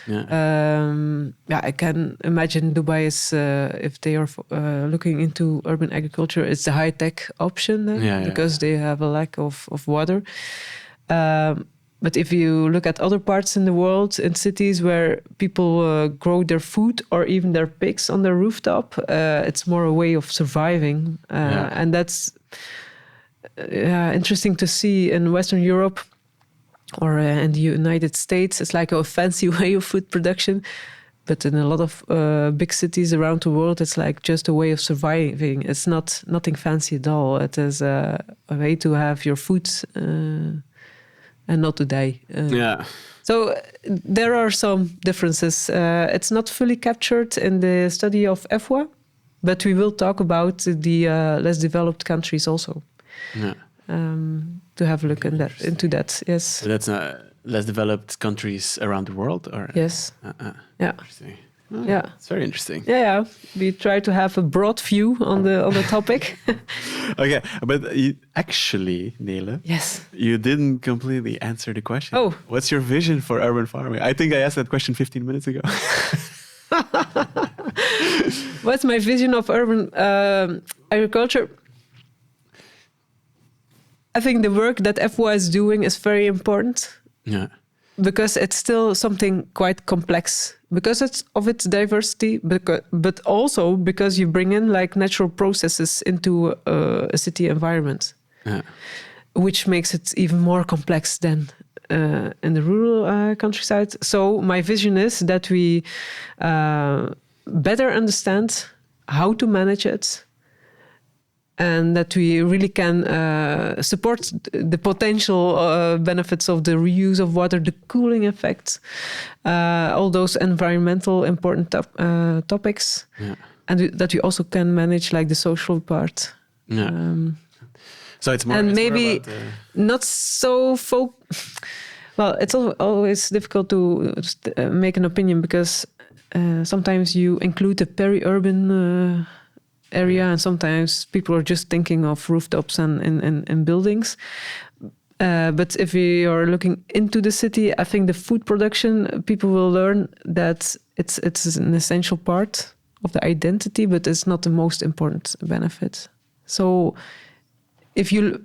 I can imagine Dubai is, if they are looking into urban agriculture, it's the high-tech option because they have a lack of water. But if you look at other parts in the world, in cities where people grow their food or even their pigs on their rooftop, it's more a way of surviving. And that's interesting to see in Western Europe or in the United States. It's like a fancy way of food production. But in a lot of big cities around the world, it's like just a way of surviving. It's nothing fancy at all. It is a way to have your food and not to die. So there are some differences. It's not fully captured in the study of Efua, but we will talk about the less developed countries also. To have a look into that. Yes. So that's less developed countries around the world, or yes. Interesting. It's very interesting. We try to have a broad view on the topic. Okay, but actually, Nele, yes, you didn't completely answer the question. Oh, what's your vision for urban farming? I think I asked that question 15 minutes ago. What's my vision of urban agriculture? I think the work that Efua is doing is very important. Because it's still something quite complex, because of its diversity, but also because you bring in like natural processes into a city environment, which makes it even more complex than in the rural countryside. So my vision is that we better understand how to manage it, and that we really can support the potential benefits of the reuse of water, the cooling effect, all those environmental important topics, and that we also can manage like the social part. So it's more, and it's maybe more about, not so well, it's always difficult to make an opinion, because sometimes you include the peri-urban area, and sometimes people are just thinking of rooftops and buildings. But if we are looking into the city, I think the food production, people will learn that it's an essential part of the identity, but it's not the most important benefit. So if you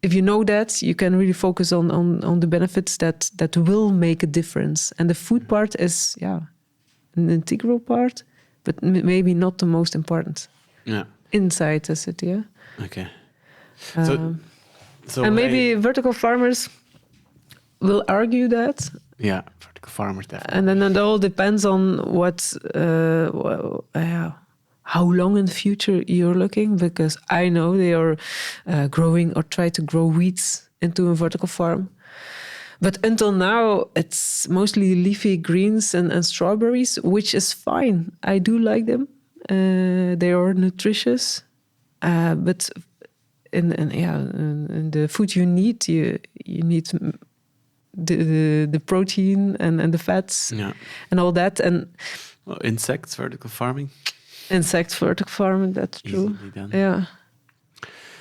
know that, you can really focus on the benefits that will make a difference. And the food part is an integral part, but maybe not the most important inside the city. Okay. So And maybe vertical farmers will argue that. Yeah, vertical farmers definitely. And then it all depends on how long in the future you're looking, because I know they are growing or try to grow weeds into a vertical farm. But until now, it's mostly leafy greens and strawberries, which is fine. I do like them. They are nutritious. But in the food you need, you need the protein and the fats and all that. And insects, vertical farming. Insect vertical farming, that's true. Easily done. Yeah.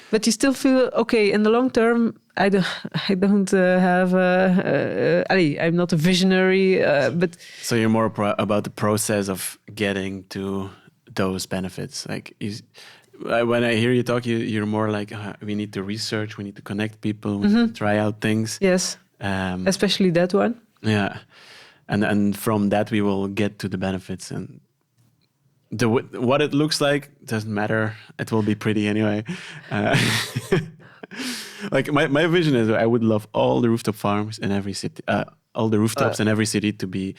But you still feel okay in the long term. I don't have. I'm not a visionary, but so you're more about the process of getting to those benefits. Like, when I hear you talk, you're more like, we need to research, we need to connect people, we need to try out things. Yes, especially that one. Yeah, and from that we will get to the benefits, and what it looks like doesn't matter. It will be pretty anyway. Like my vision is, I would love all the rooftop farms in every city, all the rooftops in every city to be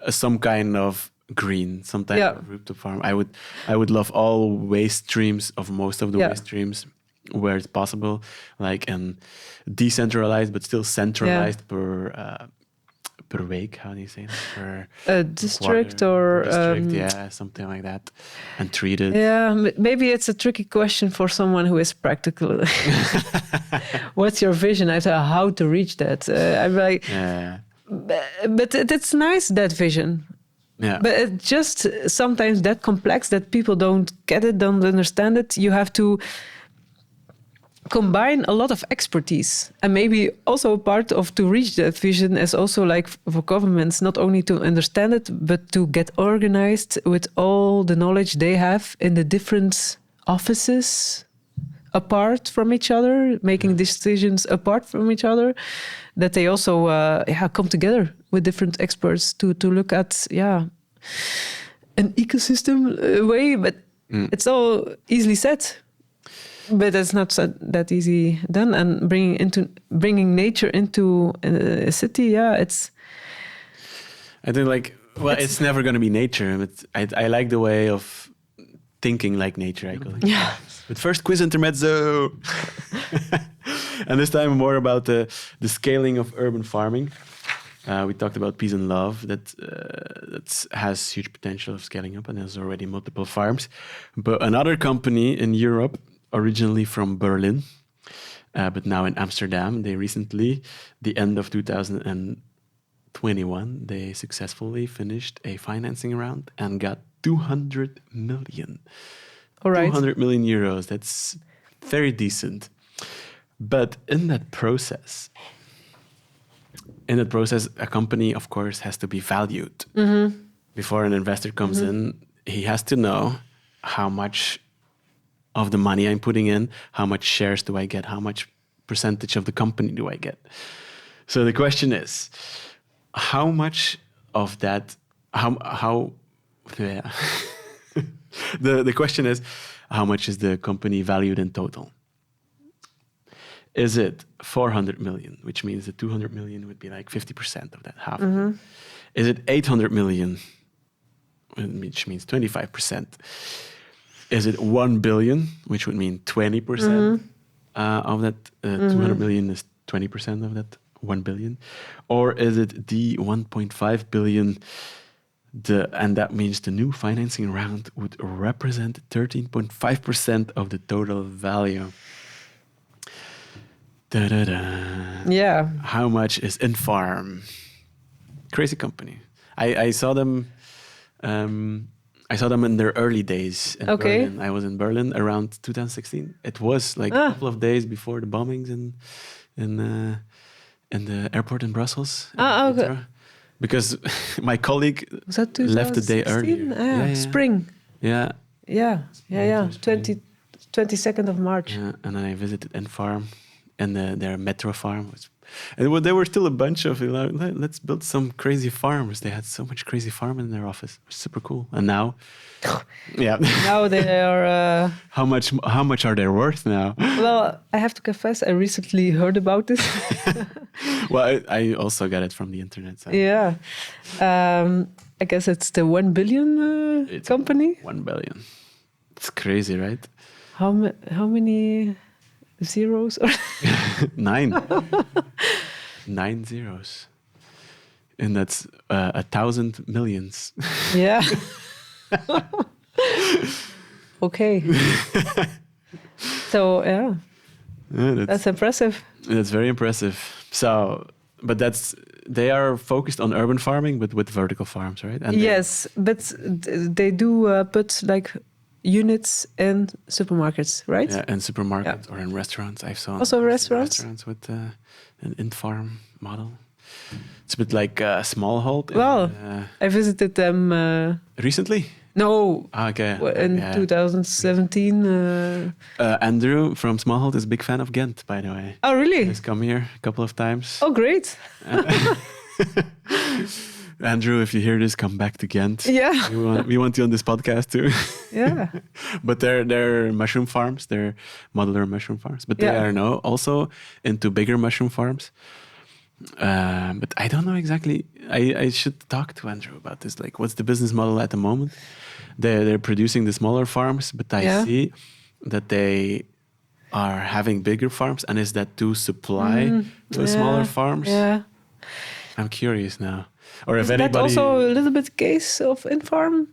some kind of green, some type of rooftop farm. I would love all waste streams, of most of the waste streams where it's possible, like, and decentralized but still centralized per wake. How do you say that? Per district quarter, or district, something like that, and treated. Yeah, maybe it's a tricky question for someone who is practical. What's your vision? I thought how to reach that. I'm like, but it's nice, that vision. Yeah. But it's just sometimes that complex that people don't get it, don't understand it. You have to combine a lot of expertise, and maybe also part of to reach that vision is also like for governments, not only to understand it, but to get organized with all the knowledge they have in the different offices apart from each other, making decisions apart from each other, that they also come together with different experts to look at an ecosystem way. But it's all easily said. But it's not that easy done. And bringing nature into a city, it's. I think it's never going to be nature. But I like the way of thinking like nature. I call it. Yeah. But first, quiz intermezzo, and this time more about the scaling of urban farming. We talked about peace and love that has huge potential of scaling up, and there's already multiple farms. But another company in Europe, originally from Berlin, but now in Amsterdam, they recently, the end of 2021, they successfully finished a financing round and got 200 million. All right. 200 million euros. That's very decent. But in that process, a company, of course, has to be valued. Mm-hmm. Before an investor comes in, he has to know how much of the money I'm putting in, how much shares do I get, how much percentage of the company do I get. So the question is, how much of that, the question is, how much is the company valued in total? Is it 400 million, which means the 200 million would be like 50% of that, half. Mm-hmm. Is it 800 million, which means 25%? Is it 1 billion, which would mean 20% of that? 200 million is 20% of that 1 billion. Or is it the 1.5 billion, and that means the new financing round would represent 13.5% of the total value. Da-da-da. Yeah. How much is Infarm? Crazy company. I saw them. I saw them in their early days in Berlin. I was in Berlin around 2016. It was like a couple of days before the bombings in the airport in Brussels. Okay. Because my colleague left the day earlier. Spring. Yeah. 22nd of March. Yeah, and then I visited Infarm and their metro farm. And there were still a bunch of, let's build some crazy farms. They had so much crazy farm in their office. It was super cool. And now, yeah. Now they are... How much are they worth now? Well, I have to confess, I recently heard about this. Well, I also got it from the internet. So. Yeah. I guess it's the 1 billion company. 1 billion. It's crazy, right? How many zeros? 9. 9 zeros. And that's 1,000 millions. Yeah. Okay. So, yeah. That's impressive. That's very impressive. So, but they are focused on urban farming, but with vertical farms, right? And yes, but they do put like units in supermarkets, right? Yeah, in supermarkets or in restaurants. I've seen also restaurants. Restaurants with an Infarm model. It's a bit like a Smallhold. Well, I visited them recently. No, okay. In 2017. Andrew from Smallhold is a big fan of Ghent, by the way. Oh, really? He's come here a couple of times. Oh, great. Andrew, if you hear this, come back to Ghent. Yeah. We want you on this podcast too. Yeah. But they're mushroom farms. They're modular mushroom farms. But they are now also into bigger mushroom farms. But I don't know exactly. I should talk to Andrew about this. Like, what's the business model at the moment? They're producing the smaller farms, but I see that they are having bigger farms. And is that to supply to smaller farms? Yeah. I'm curious now. Or if is anybody... that also a little bit case of Infarm?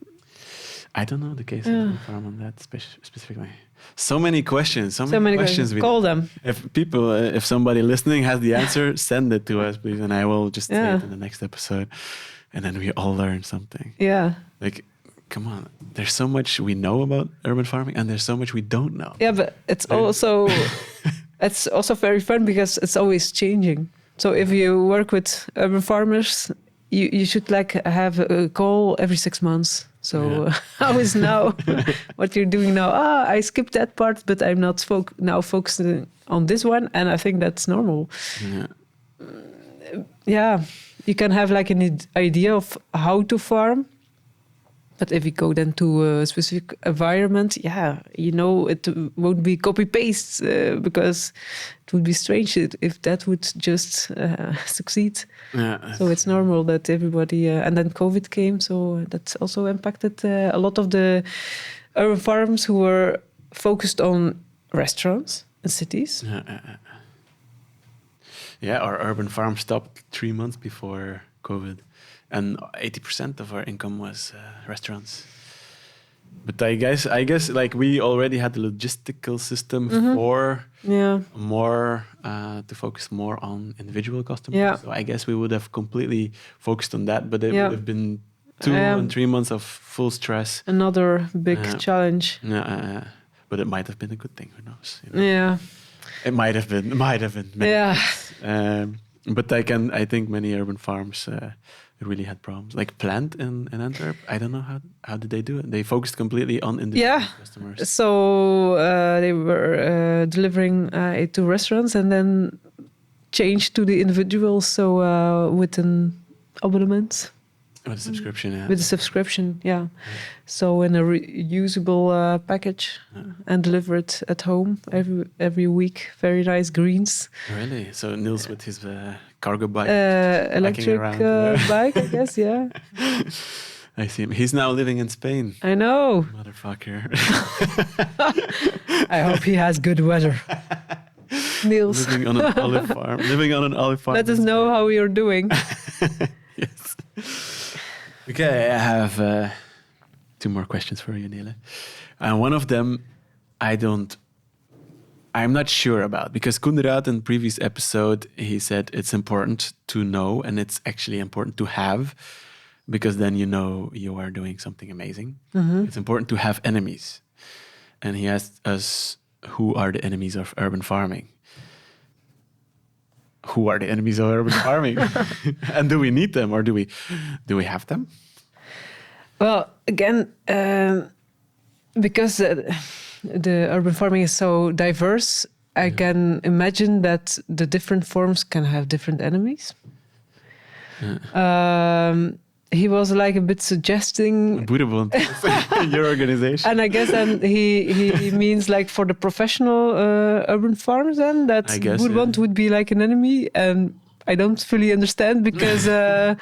I don't know the case of Infarm on that specifically. So many questions. So many questions. Call them. If somebody listening has the answer, send it to us, please, and I will just say it in the next episode, and then we all learn something. Yeah. Like, come on. There's so much we know about urban farming, and there's so much we don't know. Yeah, but it's also very fun because it's always changing. So if you work with urban farmers, you should like have a call every 6 months. So how is now what you're doing now? I skipped that part, but I'm not now focusing on this one. And I think that's normal. Yeah, you can have like an idea of how to farm. But if you go then to a specific environment, it won't be copy-paste because it would be strange if that would just succeed. Yeah. So it's normal that everybody... and then COVID came, so that also impacted a lot of the urban farms who were focused on restaurants and cities. Yeah, our urban farm stopped 3 months before COVID. And 80% of our income was restaurants. But I guess like we already had the logistical system for more to focus more on individual customers. Yeah. So I guess we would have completely focused on that, but it would have been 2 and 3 months of full stress. Another big challenge. But it might have been a good thing. Who knows? Yeah. It might have been. Yeah. But I think many urban farms really had problems. Like Plant in Antwerp, I don't know how did they do it. They focused completely on individual customers. So they were delivering to restaurants and then changed to the individuals. So with an abonnement. With a subscription, yeah. With a subscription, yeah. So in a reusable package and delivered at home every week. Very nice greens. Really? So Niels with his cargo bike, electric bike, I guess. Yeah. I see him. He's now living in Spain. I know. Motherfucker. I hope he has good weather. Niels. Living on an olive farm. Let us know how you're doing. Yes. Okay, I have 2 more questions for you, Nele. And one of them I'm not sure about, because Koenraad in the previous episode, he said it's important to know, and it's actually important to have, because then you know you are doing something amazing. It's important to have enemies. And he asked us, who are the enemies of urban farming? Who are the enemies of urban farming? And do we need them, or do we have them? Well, again, because the urban farming is so diverse, I can imagine that the different forms can have different enemies. He was like a bit suggesting BoerenBond, your organization. and I guess then he means like for the professional urban farms then that BoerenBond would be like an enemy, and I don't fully understand because I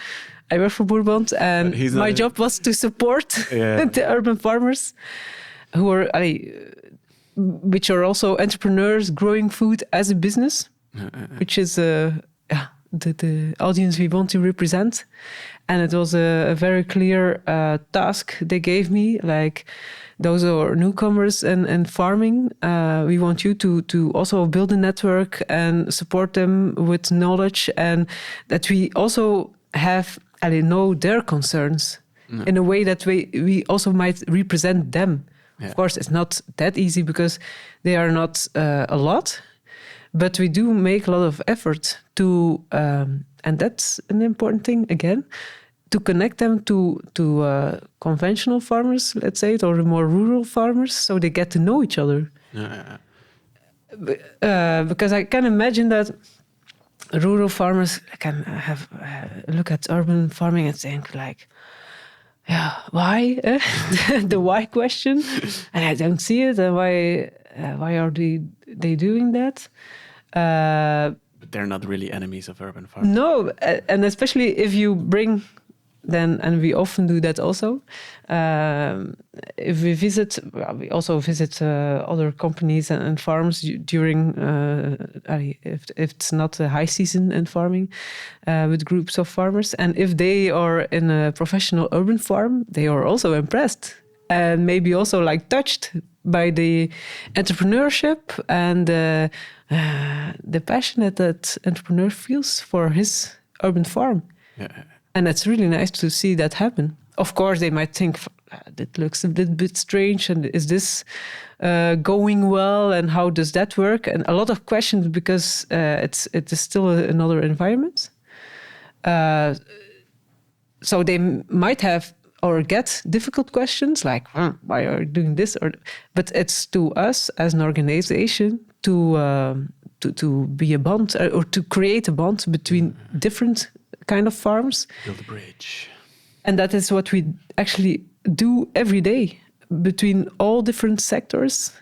work for BoerenBond and my job was to support the urban farmers who are which are also entrepreneurs growing food as a business, which is the audience we want to represent. And it was a very clear task they gave me, like those are newcomers in farming. We want you to also build a network and support them with knowledge, and that we also know their concerns in a way that we also might represent them. Yeah. Of course, it's not that easy because they are not a lot, but we do make a lot of effort to, and that's an important thing again, to connect them to conventional farmers, let's say, or the more rural farmers, so they get to know each other. Because I can imagine that rural farmers can have look at urban farming and think like, yeah, why? The why question, and I don't see it. And why are they doing that? But they're not really enemies of urban farming. No, and especially if you bring then, and we often do that also. If we visit, we also visit other companies and farms during, if it's not a high season in farming, with groups of farmers. And if they are in a professional urban farm, they are also impressed and maybe also like touched by the entrepreneurship and the passion that entrepreneur feels for his urban farm. Yeah. And it's really nice to see that happen. Of course, they might think, that looks a little bit strange, and is this going well, and how does that work? And a lot of questions because it is still another environment. So they might have or get difficult questions like, why are you doing this? But it's to us as an organization to be a bond or to create a bond between different kind of farms. Build a bridge. And that is what we actually do every day between all different sectors.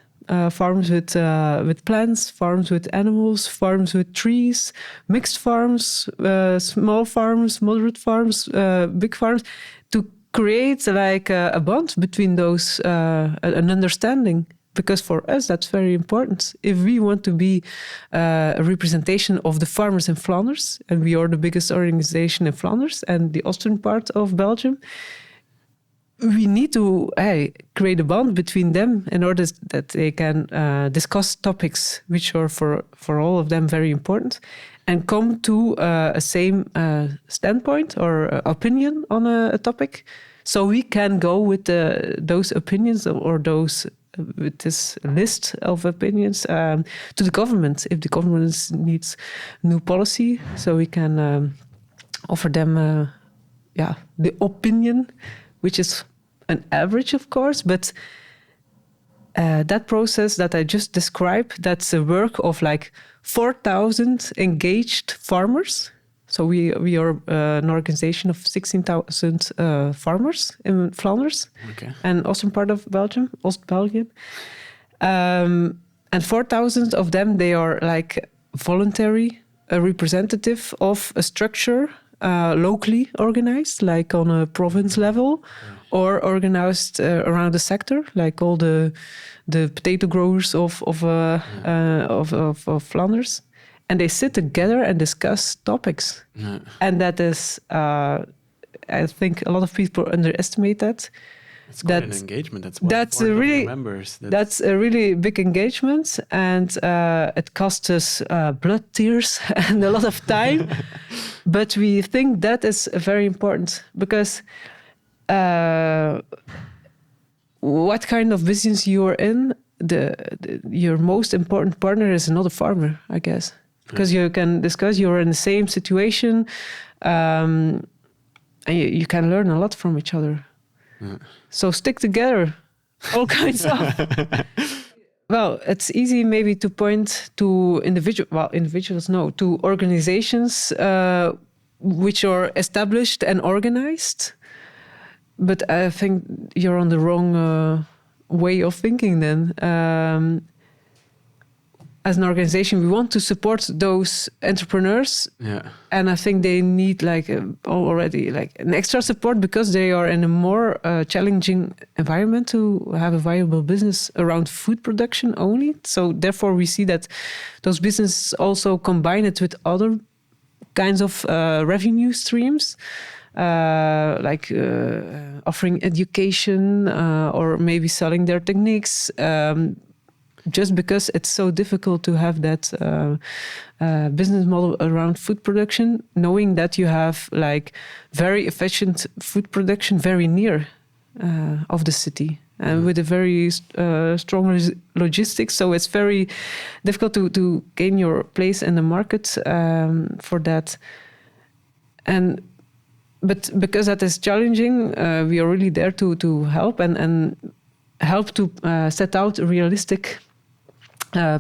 Farms with plants, farms with animals, farms with trees, mixed farms, small farms, moderate farms, big farms, to create like a bond between those, an understanding. Because for us, that's very important. If we want to be a representation of the farmers in Flanders, and we are the biggest organization in Flanders and the Austrian part of Belgium, we need to create a bond between them in order that they can discuss topics which are for all of them very important, and come to a same standpoint or opinion on a topic. So we can go with those opinions or those with this list of opinions to the government if the government needs new policy, so we can offer them the opinion, which is an average, of course, but that process that I just described, that's a work of like 4,000 engaged farmers. So we are an organization of 16,000 farmers in Flanders, and Austrian part of Belgium, Oost-Belgium. And 4,000 of them, they are like voluntary, a representative of a structure locally organized, like on a province level, or organized around the sector, like all the potato growers of Flanders. And they sit together and discuss topics. Yeah. And that is, I think a lot of people underestimate that. It's quite an engagement. That's members. That's a really big engagement. And it costs us blood, tears, and a lot of time. But we think that is very important because what kind of business you are in, your most important partner is another farmer, I guess. Because you can discuss, you're in the same situation, and you can learn a lot from each other. So stick together, all kinds of. Well, it's easy maybe to point to individuals, no, to organizations which are established and organized. But I think you're on the wrong way of thinking then. As an organization, we want to support those entrepreneurs. Yeah. And I think they need already an extra support because they are in a more challenging environment to have a viable business around food production only. So therefore we see that those businesses also combine it with other kinds of revenue streams, offering education or maybe selling their techniques. Just because it's so difficult to have that business model around food production, knowing that you have very efficient food production very near of the city and with a very strong logistics. So it's very difficult to gain your place in the market for that. But because that is challenging, we are really there to help and help to set out realistic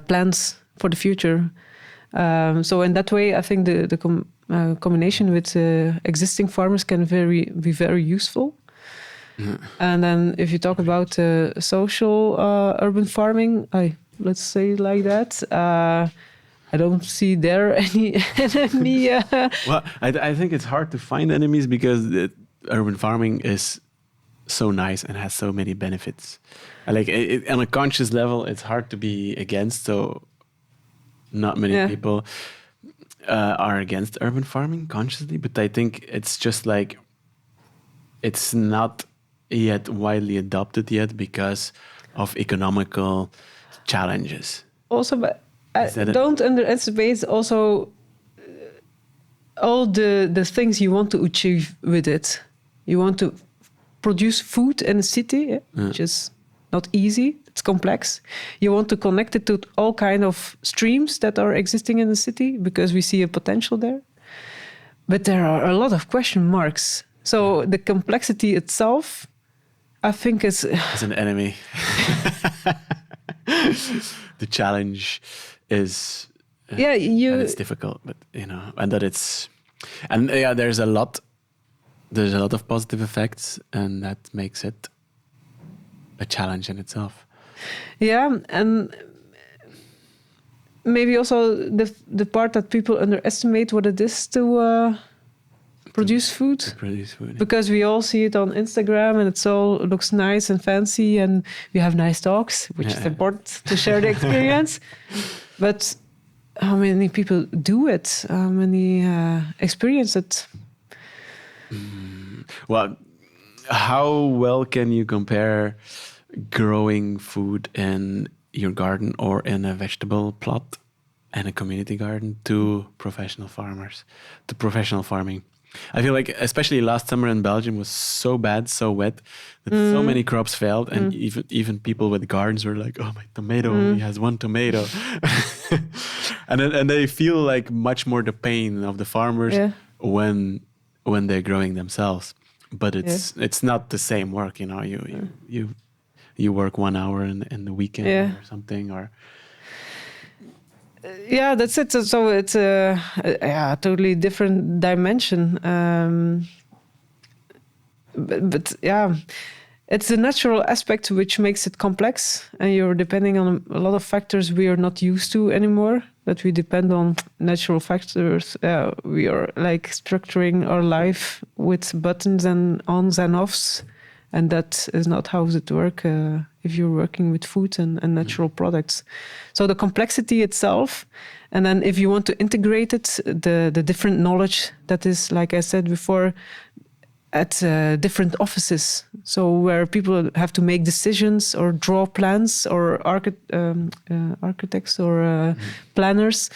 plans for the future. So in that way, I think the combination with existing farmers can be very useful. Yeah. And then if you talk about social urban farming, let's say it like that, I don't see there any enemy. Well, I think it's hard to find enemies because urban farming is so nice and has so many benefits. On a conscious level, it's hard to be against. So not many people are against urban farming consciously. But I think it's just it's not yet widely adopted yet because of economical challenges. Also, but don't underestimate also all the things you want to achieve with it. You want to produce food in a city, which is not easy. It's complex. You want to connect it to all kind of streams that are existing in the city because we see a potential there. But there are a lot of question marks. So the complexity itself, I think, is an enemy. The challenge is and it's difficult, but and that it's there's a lot of positive effects, and that makes it a challenge in itself. Yeah, and maybe also the part that people underestimate what it is to produce food. To produce food. Because we all see it on Instagram and it looks nice and fancy and we have nice talks, which is important to share the experience. But how many people do it? How many experience it? Well, how well can you compare growing food in your garden or in a vegetable plot and a community garden to professional farmers, to professional farming? I feel like especially last summer in Belgium was so bad, so wet, that so many crops failed. And even people with gardens were like, oh, my tomato only has one tomato. and they feel much more the pain of the farmers when they're growing themselves. But it's not the same work, you work 1 hour in the weekend or something, or... Yeah, that's it. So it's a totally different dimension. But it's the natural aspect which makes it complex, and you're depending on a lot of factors we are not used to anymore. That we depend on natural factors. We are structuring our life with buttons and ons and offs, and that is not how it works if you're working with food and natural products. So the complexity itself, and then if you want to integrate it, the different knowledge that is, like I said before, at different offices. So where people have to make decisions or draw plans, or architects or planners.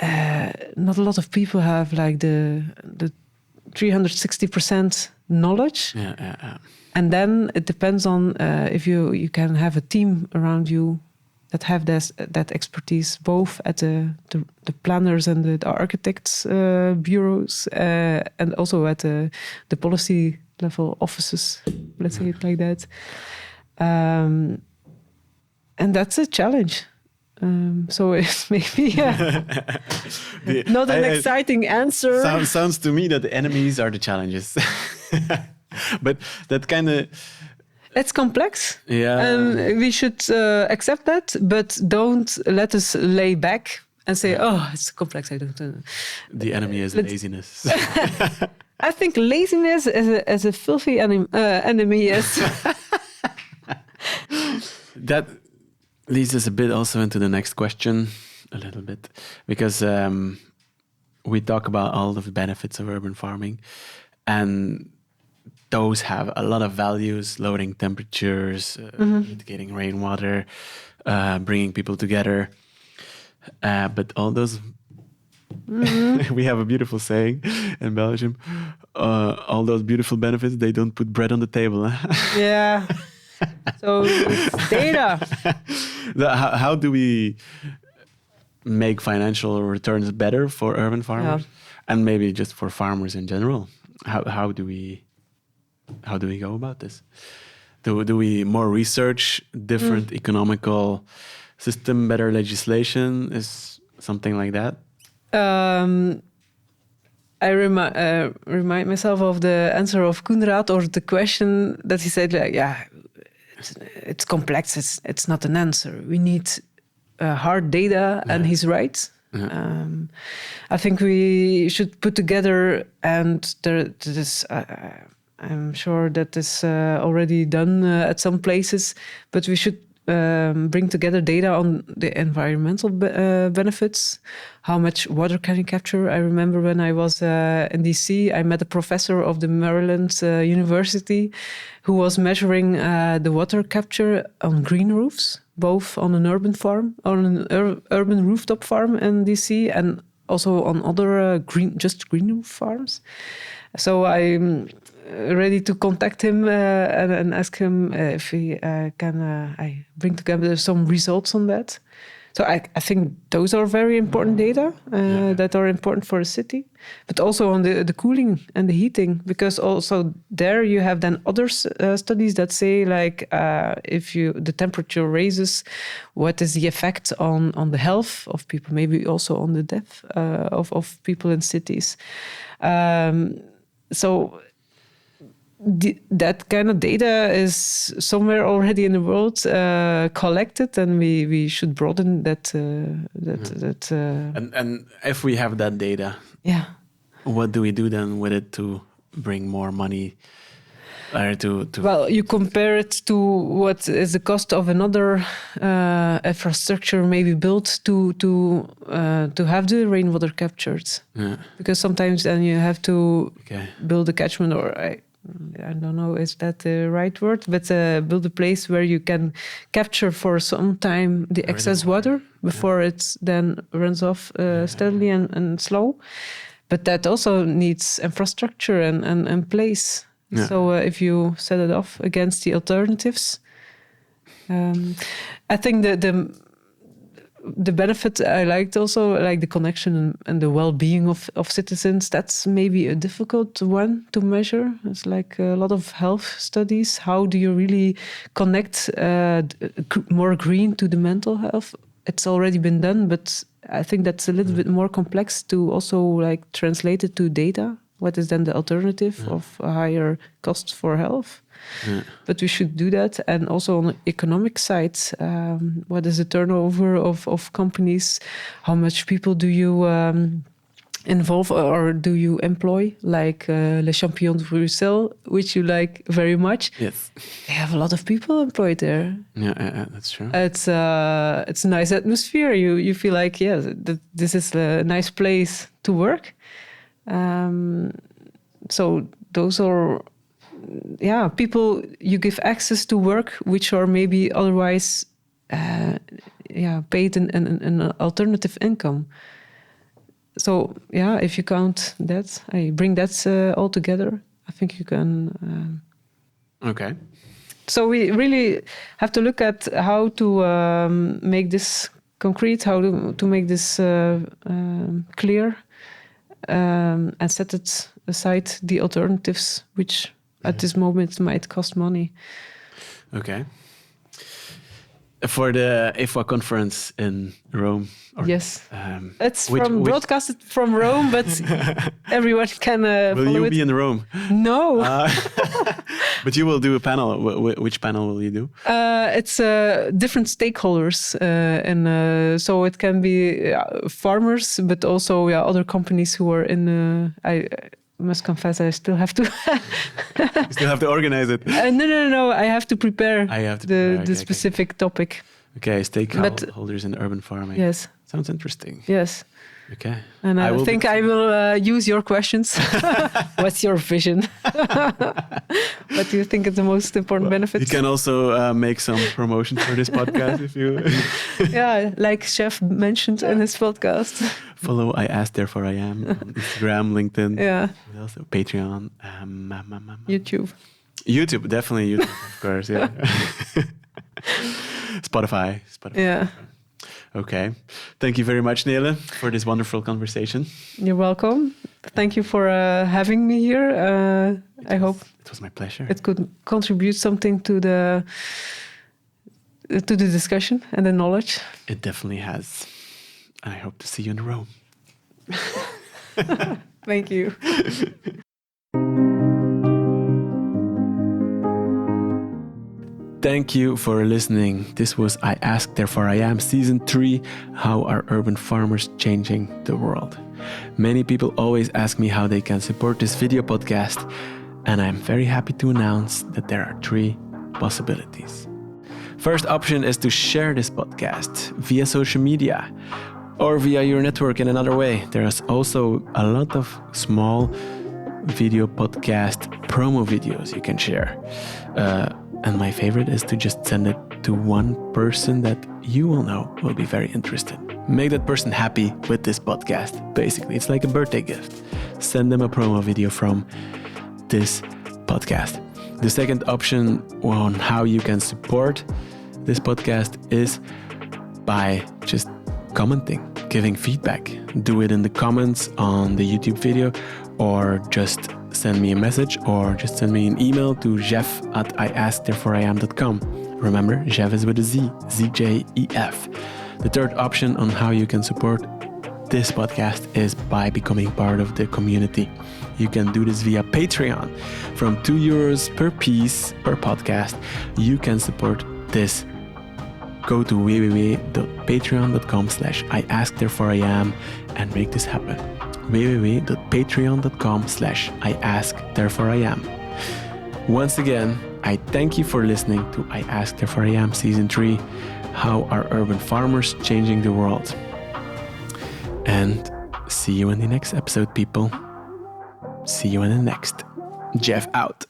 Not a lot of people have the 360% knowledge. Yeah. And then it depends on if you can have a team around you that have that expertise, both at the planners and the architects bureaus, and also at the policy level offices. Let's say it like that. and that's a challenge. So it's maybe not an exciting answer. Sounds to me that the enemies are the challenges. But that kind of... It's complex. Yeah. And we should accept that, but don't let us lay back and say, it's complex. I don't. The enemy is laziness. I think laziness is a filthy enemy, yes. That leads us a bit also into the next question, a little bit, because we talk about all of the benefits of urban farming, and those have a lot of values: lowering temperatures, mitigating rainwater, bringing people together. But all those, we have a beautiful saying in Belgium: all those beautiful benefits, they don't put bread on the table. Yeah. So it's data. How do we make financial returns better for urban farmers, and maybe just for farmers in general? How do we go about this? Do we more research, different economical system, better legislation, is something like that? I remind myself of the answer of Koenraad, or the question that he said, like, it's complex. It's not an answer. We need hard data, and he's right. Yeah. I think we should put together, and I'm sure that is already done at some places, but we should bring together data on the environmental benefits. How much water can you capture? I remember when I was in DC, I met a professor of the Maryland University who was measuring the water capture on green roofs, both on an urban farm, on an urban rooftop farm in DC, and also on other green roof farms. So I'm ready to contact him and ask him if he can bring together some results on that. So I think those are very important data that are important for a city, but also on the cooling and the heating, because also there you have then other studies that say, like, if the temperature raises, what is the effect on the health of people, maybe also on the death of people in cities. So that kind of data is somewhere already in the world collected, and we should broaden that. And if we have that data, what do we do then with it to bring more money? Well, you compare it to what is the cost of another infrastructure maybe built to have the rainwater captured. Yeah. Because sometimes then you have to build a catchment, or I don't know, is that the right word? But build a place where you can capture for some time the excess water before it then runs off steadily and slow. But that also needs infrastructure and place. Yeah. So if you set it off against the alternatives, I think the benefit I liked also, like the connection and the well-being of citizens. That's maybe a difficult one to measure. It's like a lot of health studies. How do you really connect more green to the mental health? It's already been done, but I think that's a little bit more complex to also like translate it to data. What is then the alternative of a higher cost for health? Yeah. But we should do that. And also on the economic side, what is the turnover of companies? How much people do you involve or do you employ? Like Les Champions de Bruxelles, which you like very much. Yes. They have a lot of people employed there. Yeah, that's true. It's a nice atmosphere. You feel like, this is a nice place to work. So those are, people you give access to work, which are maybe otherwise, paid in an alternative income. So if you count that, I bring that all together, I think you can. Okay. So we really have to look at how to make this concrete, how to make this clear. And set it aside the alternatives, which at this moment might cost money. Okay. For the Efua conference in Rome. Yes. It's broadcasted from Rome, but everyone can will follow you it. be in Rome? No. But you will do a panel. Which panel will you do? It's different stakeholders. So it can be farmers, but also other companies who are in... I must confess, I still have to... You still have to organize it. No. I have to prepare the specific topic. Okay, stakeholders in urban farming. Yes. Sounds interesting. Yes. Okay. And I think I will use your questions. What's your vision? What do you think is the most important benefit? You can also make some promotion for this podcast if you... Yeah, like Zjef mentioned in his podcast. Follow I Ask, Therefore I Am on Instagram, LinkedIn. Yeah. Also Patreon. YouTube, definitely YouTube, of course, yeah. Spotify. Yeah. Okay. Thank you very much, Nele, for this wonderful conversation. You're welcome. Thank you for having me here. I hope it was my pleasure. It could contribute something to the discussion and the knowledge. It definitely has. And I hope to see you in Rome. Thank you. Thank you for listening. This was I Ask, Therefore I Am, Season 3, How Are Urban Farmers Changing the World? Many people always ask me how they can support this video podcast, and I'm very happy to announce that there are 3 possibilities. First option is to share this podcast via social media or via your network in another way. There is also a lot of small video podcast promo videos you can share. And my favorite is to just send it to one person that you will know will be very interested. Make that person happy with this podcast. Basically, it's like a birthday gift. Send them a promo video from this podcast. The second option on how you can support this podcast is by just commenting, giving feedback. Do it in the comments on the YouTube video, or just send me a message, or just send me an email to zjef@iasktherefoream.com. Remember, Zjef is with a Z, Z-J-E-F. The third option on how you can support this podcast is by becoming part of the community. You can do this via Patreon. From €2 per piece per podcast, you can support this. Go to www.patreon.com/iasktherefoream and make this happen. www.patreon.com/iasktherefoream. Once again, I thank you for listening to I Ask, Therefore I Am Season 3, How Are Urban Farmers Changing the World? And see you in the next episode, people. See you in the next. Zjef out.